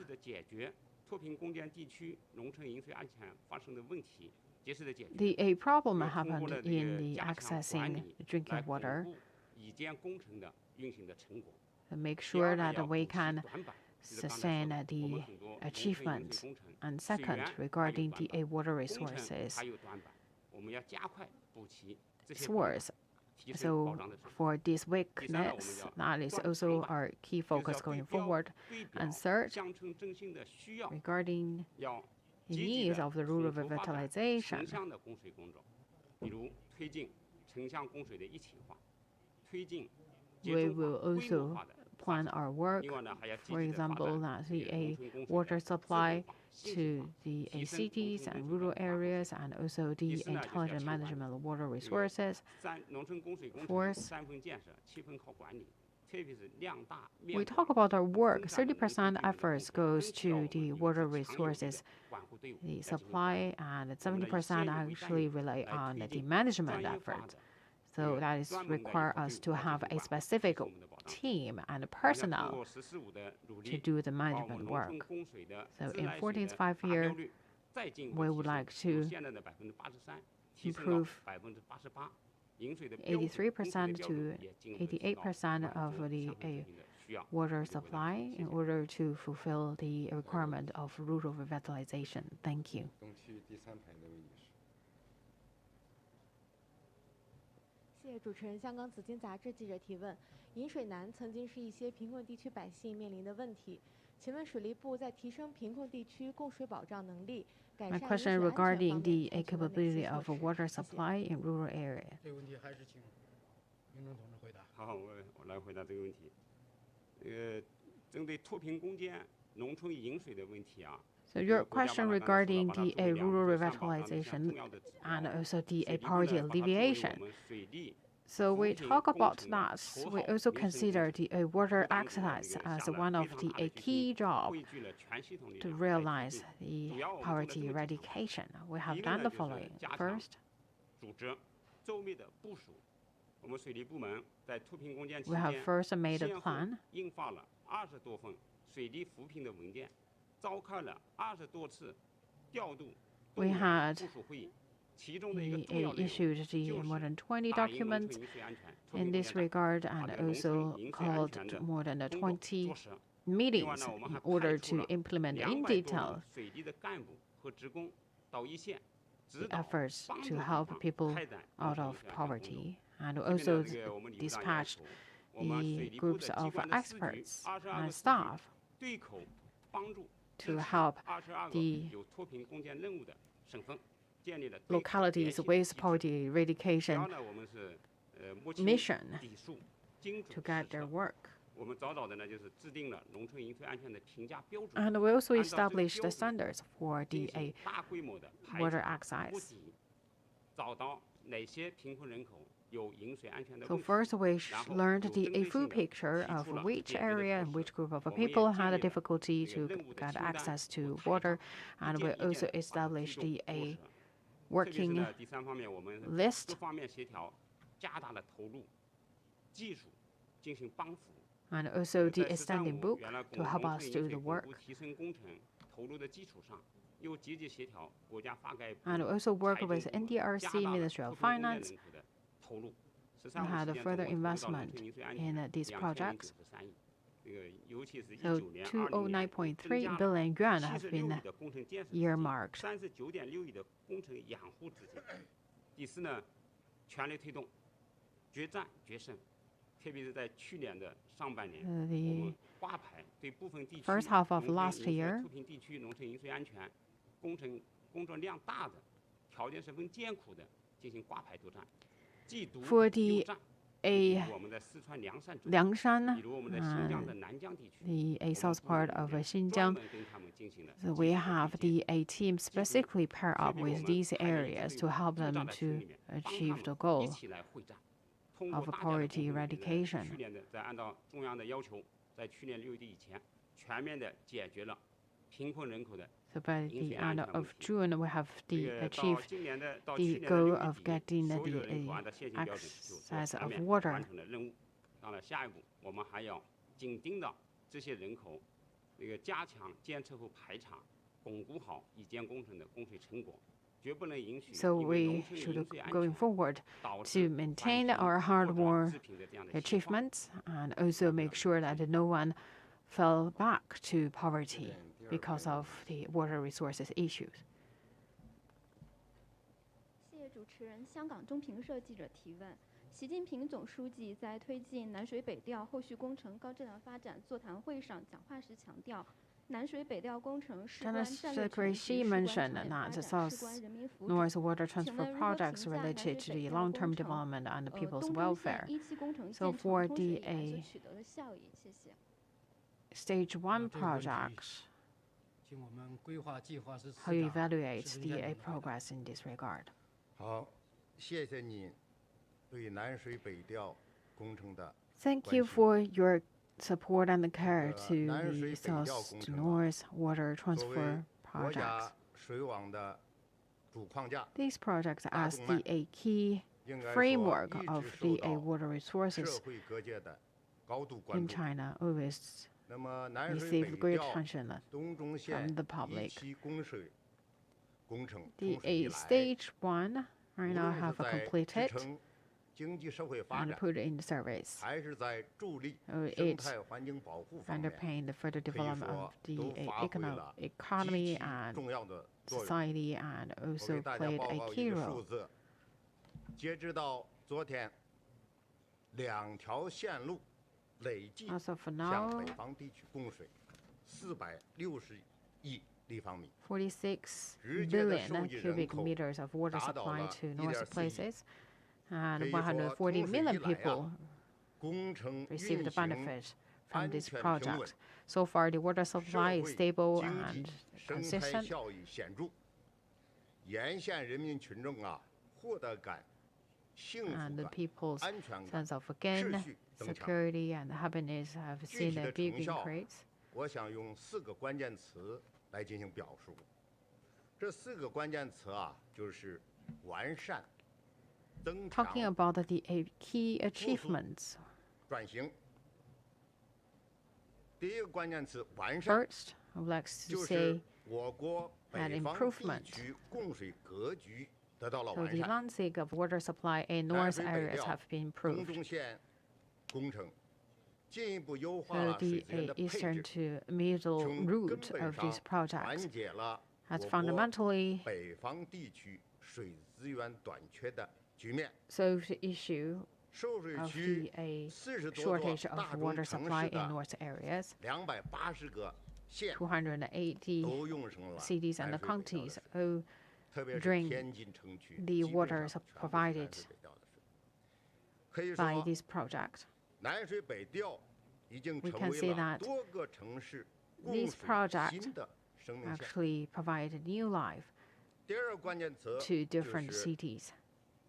the problem happened in the accessing drinking water, and make sure that we can sustain the achievement. And second, regarding the water resources source. So for this weakness, that is also our key focus going forward. And third, regarding the needs of the rural revitalization, we will also plan our work, for example, that the water supply to the cities and rural areas, and also the intelligent management of water resources. Fourth, we talk about our work. 30% efforts goes to the water resources, the supply, and 70% actually rely on the management effort. So that is require us to have a specific team and personnel to do the management work. So in 14th five-year, we would like to improve 83% to 88% of the water supply in order to fulfill the requirement of rural revitalization. Thank you. 谢谢主持人。香港紫金杂志记者提问：饮水难曾经是一些贫困地区百姓面临的问题，请问水利部在提升贫困地区供水保障能力、改善 My question regarding the capability of water supply in rural area. 这个问题还是请民众同志回答。好，我来回答这个问题。针对脱贫攻坚、农村饮水的问题啊。 So your question regarding the rural revitalization and also the poverty alleviation. So we talk about that. We also consider the water access as one of the key job to realize the poverty eradication. We have done the following. First, 我们水利部门在脱贫攻坚期 We have 间， first made a 先后 plan. 印发了20多份水利扶贫的文件，召开了20多次调度 We 动员 had 部署会议。其中的一个重 We 要内容 issued 就 the more 是 than 20打赢农 documents 村饮水安全脱 in 贫攻 this 坚战， regard 把 and 这个农村 also 饮水安 called 全的 more than 工作 20做实。另外 meetings 呢，我们还 in order 派出 to 了 implement in 200多 detail 名水利的干部和职工到一线，指 the 导 efforts 帮 to 助地 help 方 people 开展 out 农 of 村饮水安全工作。 poverty, and 这边 also 呢，这个我们理事长要 dispatched 求我们水 the 利部 groups 的机 of 关的司局 experts 22 and 个司局 staff 对口帮助 to 支持 help 22 the 个有脱贫攻坚任务的省份，建立了对口联 localities 系的 with 机制。 poverty 主要 eradication 呢，我们是摸清 mission 底数，精 to 准 get 实 their 测。 work. 我们早早的呢，就是制定了农村饮水安全的评价标准， And we also 按照这个 established 标 the 准 standards for 进 the 行大规模的排 water 查 access. 摸底，找到哪些贫困人口有饮水安全的 So 问题。 first we 然后 learned 有 the 针对 a 性 full 地 picture 提 of 出了 which 解决的 area 措 and 施。 which group of 我们也 people 建 had a 立了 difficulty 这个 to 任务的 get 清单 access 和 to 排 water, 查， and 一 we 件一 also 件地把它推 established 动 the 落 a 实。特别是 working 呢，第三方面，我们 list 各方面协调，加大了投入，技术进行帮扶。 and also the 在 standing 13.5 book 原来 to help 农 us 村 do 饮 the 水巩 work. 固提升工程投入的基础上，又积极协调国家发改部、 And also work 财政 with 部门， NDRC, 加大了 Ministry of 脱贫攻坚 Finance, 人口的投入。 and 13 had 五 a 期间 further 总共投入到农 investment 村饮水安 in 全 these projects. 2093亿。这个尤其是 So 19年、20年，我们增加 209.3 了 billion yuan have 76 been 亿的工程建设资金， earmarked. 39.6亿的工程养护资金。第四呢，全力推动决战决胜，特别是在去年的上半年，我 The 们挂牌对部分地区 first half of 农村 last 饮水 year 脱贫地区农村饮水安全工程工作量大的、条件十分艰苦的进行挂牌作战，既毒 for 又 the 战。比 a 如我们在四川凉山州， Liangshan 比如我们在新疆的南疆地区， the a 我们 south 部队 part 里 of 面 Xinjiang. 专门跟他们进行了 So 积 we 极的 have 对接。 the a team specifically pair up 特别我 with 们 these 还有一 areas 次 to help 驻扎 them 在村 to 里面，帮他 achieve 们 the 一 goal 起来会战，通 of 过大家的 poverty 共同努力呢 eradication. 去年的在按照中央的要求，在去年6月底以前，全面的解决了贫困人口的 So by 饮 the 水安 end 全问 of 题。 June, we have 这 the 个到 achieved 今年的到 the 去年的 goal 6 of 月底， getting 所有 the 人口按照现行标准就做 access 全 of 面 water. 完成了任务。当然，下一步我们还要紧盯到这些人口，这个加强监测和排查，巩固好已建工程的供水成果，绝不能允许 So 因为 we 农村的 should 饮水安 going 全 forward 导 to 致 maintain 返贫 our 或 hard 者 work 致贫的这样的情况。 achievements and also make sure that no one fell back to poverty 第二 because 个 of the water resources issues. 谢谢主持人。香港中评社记者提问：习近平总书记在推进南水北调后续工程高质量发展座谈会上讲话时强调，南水北调工程事关 China's 战略 Secretary 全局、事 Xi 关 mentioned 长远 that 发 the 展、事 South 关人民福祉。 North water 请 transfer 问如何评 projects 价南 related 水 to 北 the 调 long-term 工程 development and the people's 东根线 welfare? 一期工程 So 建成 for 通水以 the 来所 a 取得的效益？谢谢。 Stage 1这个问题 projects, 请我们规划计划司司 how you 长 evaluate 石 the 文 a 健回答 progress in this regard? 好，谢谢你对南水北调工程的 Thank you 关心。 for your support and care 这 to 个南 the 水北调 South 工 to 程啊， North water 作为 transfer 国 projects. 家水网的主框架， These projects 大 as 动 the 脉 a key 应该说 framework 一 of 直受 the a 到 water 社 resources 会各界的高度关 in 注。 China always 那么南水 received 北 great 调 attention 东中线 from the 一 public. 期供水工程 The 通水以 a 来， stage 1 无 right 论 now 是 have 在支 completed 撑经济社会发 and 展， put in service. 还是在助力 Oh, 生 it 态环境保护方面， underpin the further 可以 development 说 of the 都 a 发挥 economic 了极 economy 其 and 重要的作用。 society and 我 also 给大家 played 报 a 告 key 一个数 role. 字，截止到昨天，2条线路累计 As of 向 now, 北方地区供水460亿立方米， 46直接的 billion 受益人 cubic 口 meters of water 达到 supply 了 to North 1.4亿。 places, 可 and 以说， 140通水以 million 来啊， people 工程 received 运 the 行 benefit from 安 this 全平稳 project. So far, the water 社 supply is 会 stable 经 and 济生态 consistent, 效益显著，沿线人民群众啊，获得感、幸 and 福 the 感、 people's 安全感 sense of 持 gain, 续增强。 security, and happiness have 具 seen 体 a 的 big 成效， increase. 我想用4个关键词来进行表述。这4个关键词啊，就是完善、Talking about the key achievements. 转型。第一个关键词完善， First, I would like to 就 say 是我国 an 北方 improvement. 地区供水格局得到了 So 完 the 善。 landscape of water supply in 南 north 水北 areas 调 have been 东 improved. 中线工程进一步优化 So 了水 the 资源的配 eastern 置， to middle 从根 route 本 of these 上 projects 缓解了 has 我国 fundamentally 北方地区水资源短缺的局面。 solved the issue 受水 of 区 the 40多座 shortage of 大 water 中城 supply 市 in 的 north areas. 280个县280都用上了 cities and 南水北调的 counties 水， all 特别是 drink 天津城区 the 基本 water 上全部是 provided 南水北调的水。可以 by 说， this project. 南水北调已经 We 成 can 为 say 了 that 多个城市供 this 水 project 新的生命线。 Actually provide new life 第二个关键词 to 就 different 是 cities.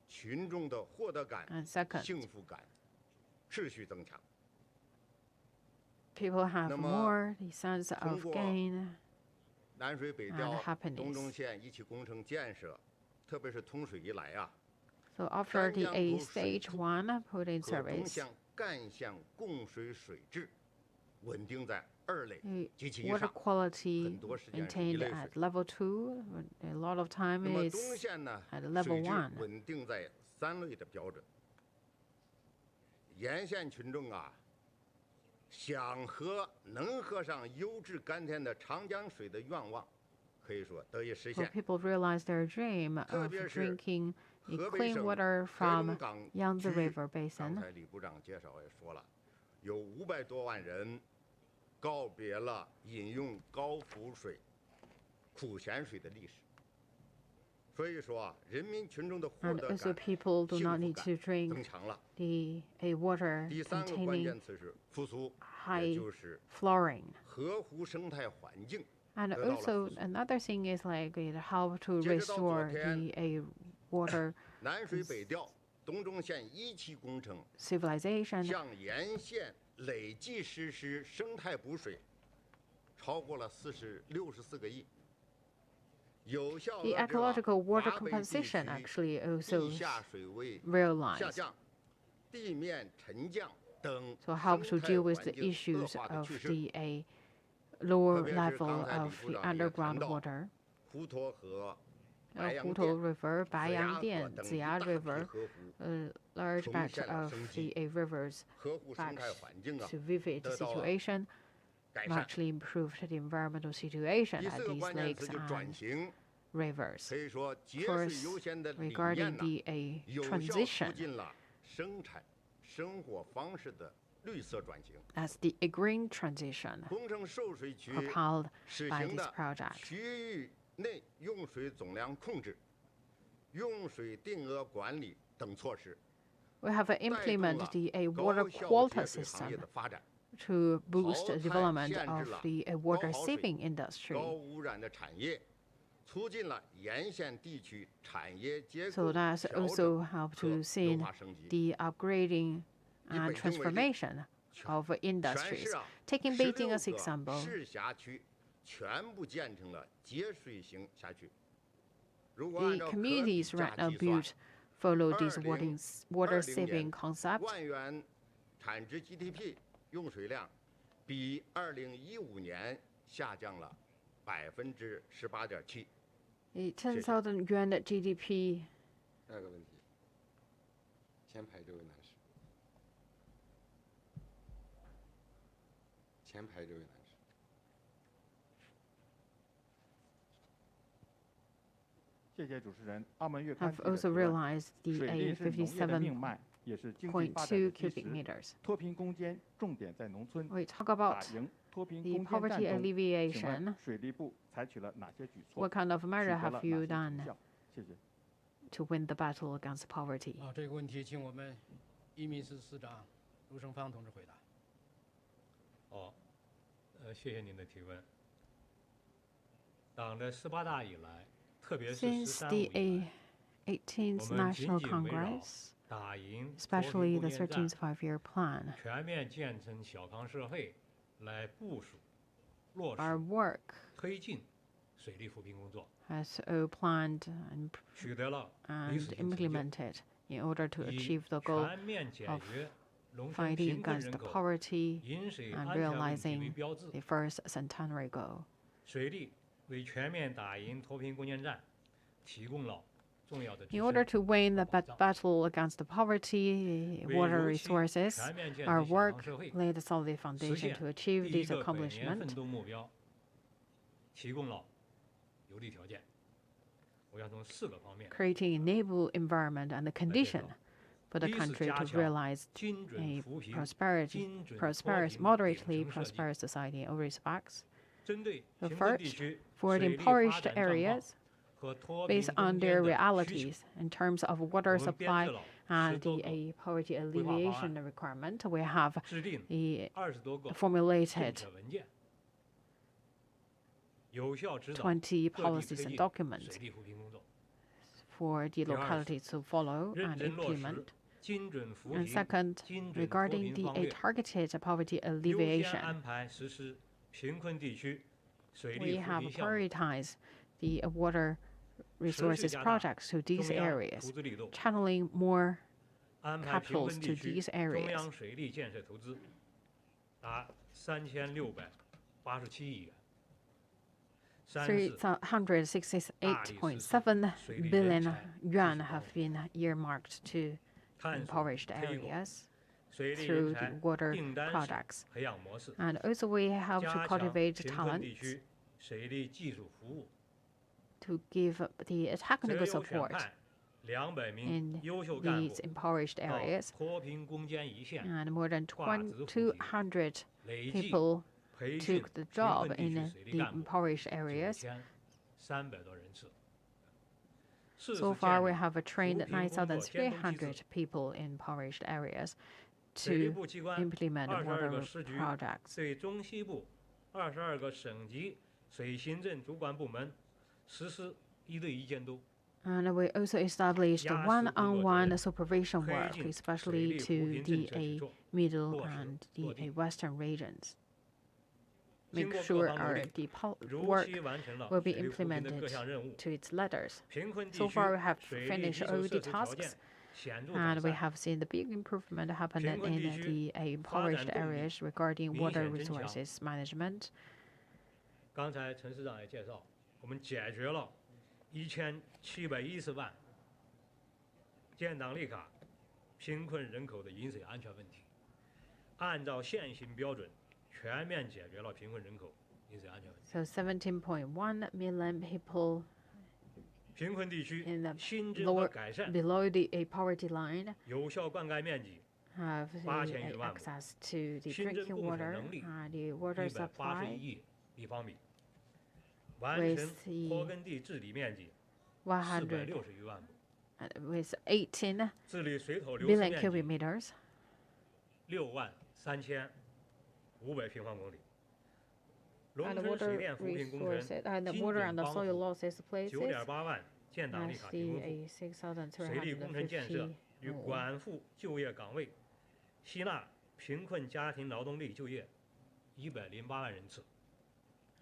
群众的获得感、 And second, 幸福感持续增强。 people have 那么， more the sense 通 of 过 gain 南水北 and 调 happiness. 东中线一期工程建设，特别是通水以来啊， So after the 江口 A 水 stage 库 1 put in 和东 service, 向干项供水水质稳定在2类 the 及其以 water 上。 quality 很多时间是 maintained 一类 at 水。 level 2. A lot of time 那么 is 东线呢， at level 水质 1. 稳定在3类的标准。沿线群众啊，想喝能喝上优质甘甜的长江水的愿望，可以说得以实 So 现。 people realize their dream 特 of 别是 drinking the 河北 clean 省 water 黑 from 龙江 Yangtze 区 River 刚 Basin. 才李部长介绍也说了，有500多万人告别了饮用高浮水、苦咸水的历史。所以说啊，人民群众的获 And 得 also 感、 people do 幸 not 福 need 感 to drink 增强了。 the a water 第三个关 containing 键词是复苏，也 high 就是 fluorine. 河湖生态环境 And 得到了 also 复苏。 another thing is like how to 截止到昨 restore 天 the a water 南水北调东中线1期工程 civilization. 向沿线累计实施生态补水超过了64个亿，有效 The 遏制了 ecological water 华北地 compensation 区 actually also 地下水位下 realized 降、地面沉降等 to help 生 to 态 deal with 环 the 境恶 issues 化的 of 趋势。 the a lower 特别是 level 刚才李 of 部 the 长也谈 underground 到 water. 滹沱河、白洋 Huto 淀、 River, 白洋河淀, 等一 Zia 大批 River, 河湖 a large 重 batch 现了 of 生 the 机， a rivers 河湖生 back 态环境啊 to vivid 得到了 situation 改善。 actually improved the environmental situation 第 at 4个 these 关键 lakes 词就转 and 型， rivers. 可以说节水 First, 优先的理 regarding 念呢， the a 有效促 transition 进了生产生活方式的绿色转型。 as the a green transition 工程受水区 propelled 实 by 行 this 的 project. 区域内用水总量控制、用水定额管理等措施， We have 带动 implemented 了 the a 高 water 效 quota 节水行 system 业的发展。 to boost the 淘汰 development 限制 of 了 the a 高 water 耗水、 saving industry. 高污染的产业，促进了沿线地区产业结 So 构 that's 调整 also helped 和 to 优 see 化升级。 the upgrading 以 and 北京为例， transformation of 全 industries. 市啊 Taking Beijing 16 as 个 example, 市辖区全部建成了节水型辖区。如果 the 按照可比 communities 价 right now 计算， built follow this 20 water 20 saving 年 concept. 万元产值 GDP 用水量比2015年下降了18.7%。 The 10,000 yuan GDP 第二个问题，前排这位男士，前排这位男士，谢谢主持人。澳门月刊 have 记者 also 提问 realized the 水 a 利是农业的命 57.2 脉，也是经济发展的基 cubic 石。 meters. 脱贫攻坚重点在农村， We talk 打 about 赢脱贫 the 攻坚战 poverty 中，请问 alleviation. 水利部采取了哪些举措？ What kind of 取 measure 得了 have 哪 you 些成 done 效？谢谢。 to win the battle against poverty? 啊，这个问题请我们移民司司长卢胜芳同志回答。谢谢您的提问。党的18大以来，特别是 Since 13 the 五以来， 18th 我们紧 National 紧围绕 Congress, 打赢脱 especially 贫 the 攻坚 13th 战， five-year plan, 全面建成小康社会，来部署、落 our 实、 work 推进水利扶贫工作， has planned 取得了历 and 史性成就。 implemented in order to 以 achieve the goal 全面解 of 决农村 fighting 贫困 against 人口 poverty 饮水 and 安全问题为 realizing 标志， the first centenary goal. 水利为全面打赢脱贫攻坚战提供了重要的支 In 撑。 order to win the 保障 battle against the poverty, 为 water 尤其 resources, 全面建 our 立小 work 康社会， laid a solid 实 foundation 现 to achieve 第一 this 个百年奋 accomplishment. 斗目标提供了有利条件。我想从4个方面 Creating enable environment and the condition for the 第一是 country 加 to 强 realize 精准 a 扶贫、 prosperous, 精准脱 prosperous, 贫 moderately 顶层设计。 prosperous society in all respects. 针对 The 贫困地 first, 区 for 水 the 利发 impoverished 展状况 areas, 和脱 based 贫攻 on 坚 their 的需求， realities in terms of 我 water 们编 supply 制了 and 10多 the 个 poverty 规划方案， alleviation requirement, we have 制定 the 20多个政 formulated 策文件，有效指导 20各地 policies 推 and 进 documents 水利扶贫工作， for the 第二是 localities to follow 认 and 真落实 implement. 精准扶 And 贫、 second, 精准脱 regarding 贫 the 方略， targeted poverty 优先 alleviation, 安排实施贫困地区水 we 利扶 have 贫项目， prioritized the water 持续 resources 加大 projects to these 中央 areas, 投资力度， channeling more 安排贫 capitals 困 to 地区 these 中 areas. 央水利建设投资达3687亿元。三是 368.7 billion yuan have been earmarked to 探索 impoverished 推广 areas 水利 through 人才 the water 订单式 products. 培养模式， And also we have to 加强 cultivate 贫困地 talent 区水利技术服务， to give the 择 technical 优选 support 派200 in 名优秀干 these 部 impoverished 到 areas. 脱贫攻坚一线， And more than 挂职普及， 200累计 people 培训 took the 贫 job 困地 in 区水利 the 干部impoverished areas. 9300多人次。4 是 So far, 建 we 立 have trained 扶贫工作监督机制 9,300 people in impoverished areas 水利 to 部机关 implement 22 water 个市局 projects. 对中西部22个省级水行政主管部门实施1对1监督， And we also established 压实 one-on-one 工作责任， supervision 推 work, 进水 especially 利扶 to 贫 the 政策举措， middle 落实 and 落 the 地。 western regions. 经 Make 过各 sure 方努 our 力， the 如 work 期完成了 will be 水利扶贫的各 implemented 项任务。 to its letters. 贫困地 So 区 far, we have 水利 finished 基础 all 设 the 施条件 tasks, 显著改 and we 善， have seen the big improvement happening 贫困 in 地区 the impoverished 发展动力 areas regarding 明 water 显增强。 resources management. 刚才陈市长也介绍，我们解决了1710万建档立卡贫困人口的饮水安全问题，按照现行标准全面解决了贫困人口饮水安全问题。 So 17.1 million people 贫困地区 in the 新增和 lower 改善 below the poverty line 有效灌余面积 have 8000余万亩， access to the 新增 drinking 供水 water 能力 and the water 181 supply 亿立方米，完 with 成 the 坡根地治理面积100 460余万亩， with 18治理水土流失 billion 面 cubic 积 meters. 63500平方公里。农 And the 村水 water 电扶贫工程 resources and the 精 water 准 and the 帮 soil 扶 losses places 9.8万建档 I 立卡提供 see 户， a 水利工程建设 6,350与管副就业岗位，吸纳贫困家庭劳动力就业108万人次。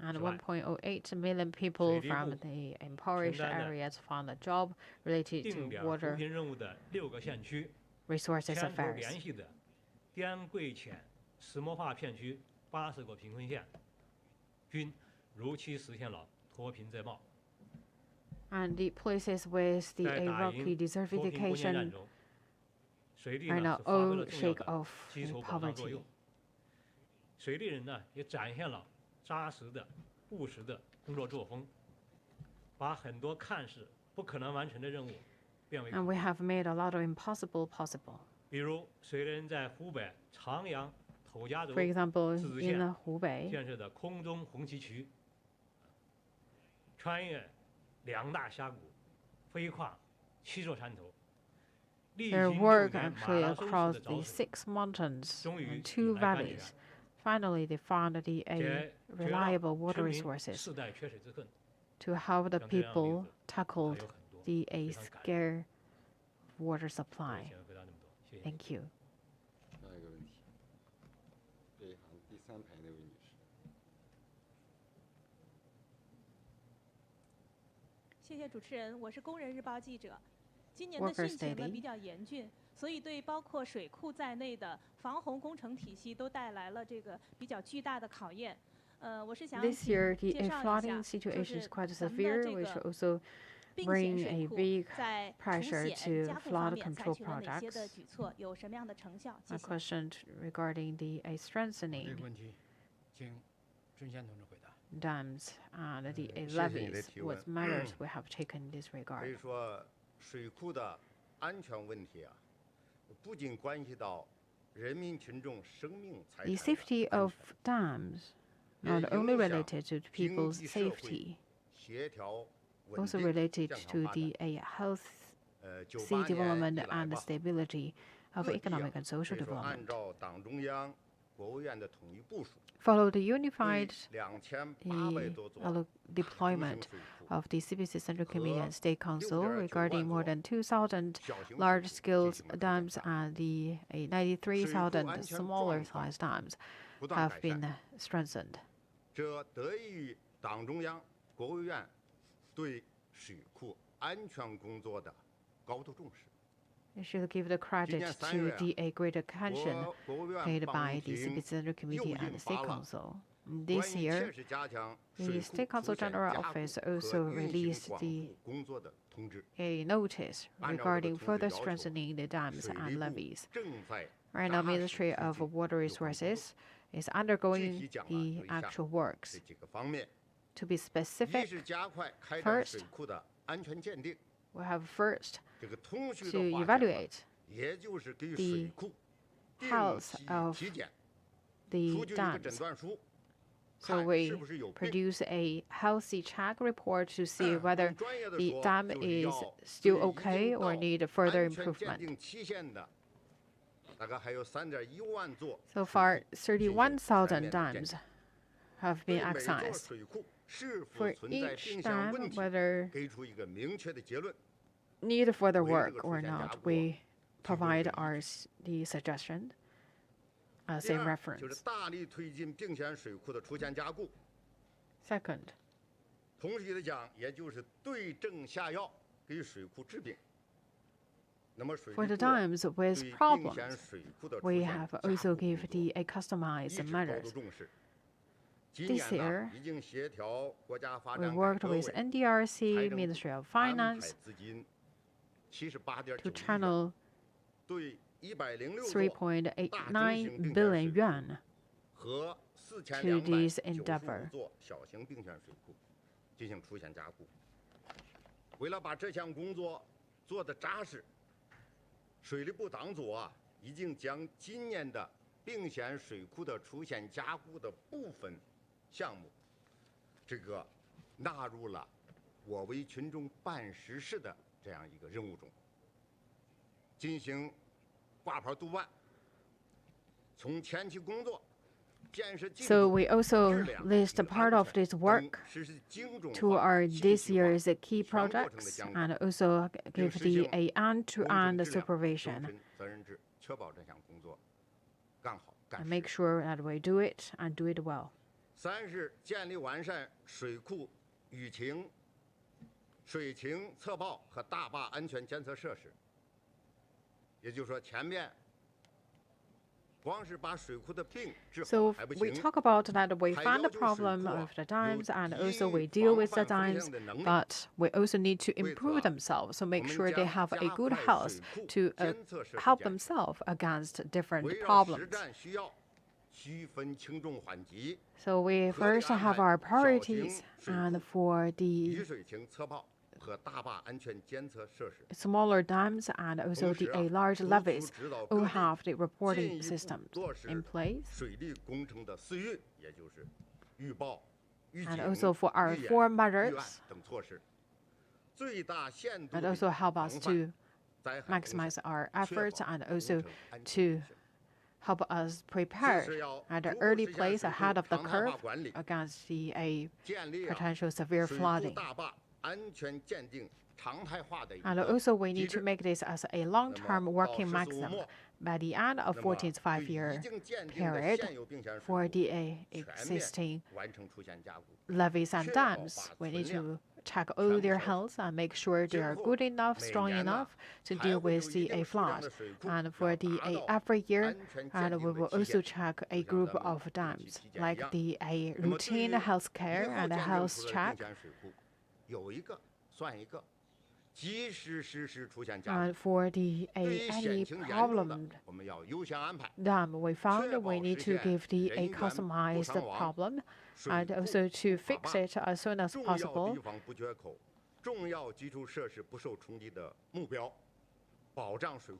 and 之外 1.08 million people 水利 from 部 the impoverished 承担的 areas found a job related 定 to 点扶 water 贫任务的6个县区， resources 牵头 affairs. 联系的滇桂浅石磨化片区80个贫困县，均如期实现了脱贫在茂。 And the places with the 在打 Iraqi 赢脱贫攻坚战 desertification 中，水利 are 呢 now 是发挥 all 了重要 shake 的 off 基 the 础保障作 poverty. 用。水利人呢也展现了扎实的、务实的工作作风，把很多看似不可能完成的任务变为可 And we 能。 have made a lot of impossible possible. 比如，水利人在湖北长阳头家洲 For example, 自治 in 县 Hubei, 建设的空中红旗渠，穿越2大峡谷，飞跨7座山头，历经 their 6 work 年马 actually 拉松式 across 的 the 找水， 6 mountains 终于 and 2引来甘泉， valleys. Finally, they found the 解决了 reliable water 村民 resources 世代缺水之困。 to help the 像这样的例 people 子还 tackled 有很多， the 非常感人。 scarce water 我 supply. 先回答这么多，谢谢。 Thank you. 下一个问题，这一行第3排那位女士。谢谢主持人，我是工人日报记者。今年的 workers 汛情呢 daily. 比较严峻，所以对包括水库在内的防洪工程体系都带来了这个比较巨大的考验。我是想 This 请 year, 介 the 绍一 flooding 下，就 situation 是 is quite 咱们的 severe, 这 which 个 also 并 bring 险 a 水库 big 在除 pressure 险 to 加固方 flood 面采 control 取了哪些的 projects. 举措，有什么样的成效？谢 A 谢。 question regarding the 这 strengthening 个问题，请春贤同志回答。 dams and the 谢谢你的 levees. 提问。 What measures we have taken in this 可以 regard? 说，水库的安全问题啊，不仅关系到人民群众生命财 The 产的 safety 安 of 全， dams 也 not only 影响 related to 经 people's 济社会 safety, 协调稳 also 定 related 健康 to 发展。 the healthy 98 年 development 以来 and 吧， stability of 各地 economic 啊 and social 可以说 development. 按照党中央、国务院的统一部署， Follow the 对 unified 2800多座 deployment 大中型水库 of the CPC Central Committee 和 and State Council 6.9 regarding more 万 than 2,000小型水库 large-scale 进行了 dams 改善 and the 93,000 smaller-sized dams 不断 have 改 been 善。 strengthened. 这得益于党中央、国务院对水库安全工作的高度重视。 I should give the credit 今年3 to 月啊 the great attention 国务院 paid 办 by 公 the 厅 CPC Central 又 Committee 印 and the 发 State 了 Council. 关 This 于 year, 切实加强 the 水 State 库 Council 出现 General 加固 Office 和 also 运行 released 管 the 护工作的通知。 a notice 按照这个 regarding 通知 further 要求， strengthening the dams 水 and 利部 levees. 正在 Right now, 扎实 Ministry 推 of 进 Water 有关工作。 Resources is 具 undergoing 体讲啊， the 有以下 actual works. 这几个方面： To be 一 specific, 是加快开展 first, 水库的安全鉴定， we have first 这个通序 to 的划分啊 evaluate 也就是给 the 水库定 health 期 of 体检， the 出具一个诊 dams. 断书， So 看 we 是不是有病。 produce a healthy check report to see 用 whether 专业的 the 说， dam 就是要 is 对 still 已 okay 经 or 到 need further 安全鉴 improvement. 定期限的，大概还有3.1万座 So 水 far, 库进行全31,000面的鉴 dams 定。 have 对 been 每座 excised. 水库是否 For 存在 each 定向 dam, 问题， whether 给出一个明确的结论。 need further 为这 work 个 or 出现加 not, 固 we 提供 provide 一个依 our 据。 the suggestion, 第 same 二就是 reference. 大力推进并险水库的出现加固， Second, 同时的讲，也就是对症下药，给水库治病。那么水 for 利 the 部啊 dams 对 with 并 problems, 险水库的出 we 现 have 加 also 固工 give 作 the 一 customized 直高度 measures. 重视。今 This 年呢， year, 已经协调国家发 we 展改 worked 革 with 委 NDRC, 财政部 Ministry of 安排 Finance 资金78.9 to 亿元， channel 对106座 3.89 billion yuan 和 to this 4295 endeavor. 座小型并险水库进行出险加固。为了把这项工作做得扎实，水利部党组啊，已经将今年的并险水库的出险加固的部分项目，这个纳入了我为群众办实事的这样一个任务中，进行挂牌督办，从前期工作、建设进 So 度、 we also 质量 list 与 part 安 of 全 this 等 work 实施精准 to 化、 our 信 this 息化 year's key 全过程的 projects 监管 and also 并 give 实 the 行 a 工程 end-to-end 质量、终 supervision 身责任制，确保这项工作干好干 and 实。 make sure that we do it and do it well. 三是建立完善水库雨情、水情测报和大坝安全监测设施。也就是说，前面光是把水库的病治好 So 还不 we 行， talk about that we 还 find 要 the 求水 problem 库啊 of the dams 有 and also 抵 we 御 deal with 防 the 范风 dams, 险的能力。 but we also need to 为此 improve 啊， themselves, so 我 make 们 sure they 将 have a 加 good 快 health 水库 to 监测设施 help 建设， themselves against different 围绕实 problems. 战需要，区分轻重缓急， So we 合理 first 安 have 排 our 小型 priorities 水 and 库 for 雨 the 水情测报和大坝安全监测设施。 smaller dams and also 同时 the 啊， a large 督促 levees 指导各 all 地 have the 进 reporting 一步 systems 落实 in place. 水利工程的4预，也就是预报、预 And 警、 also for our 预演、 4预 measures 案等措施，最大限度 and 地 also help 防 us 范 to 灾害风险， maximize our 确 efforts 保 and 工 also 程安全 to 进行。 help us 四 prepare 是要 at an 逐步 early 实现 place 水库 ahead of the 常态 curve 化管理， against the a 建立 potential severe 水库 flooding. 大坝安全鉴定常态化的一 And 个 also we 机 need to 制。 make this as a 那 long-term 么到 working 15 maximum 末， by the end of 那么 14th 对已 five-year 经鉴定的 period 现有并险 for 水库 the 全面 existing 完成出险加固， levees and 确保 dams. 把 We 存 need 量 to check all their health and make sure they are good enough, strong enough to deal with the flood. And for the every year, and we will also check a group of dams, like the routine health care and health check. And for the any problem dam we found, we need to give a customized problem, and also to fix it as soon as possible.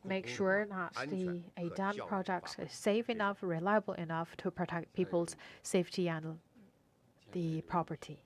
Make sure that the dam project is safe enough, reliable enough to protect people's safety and the property.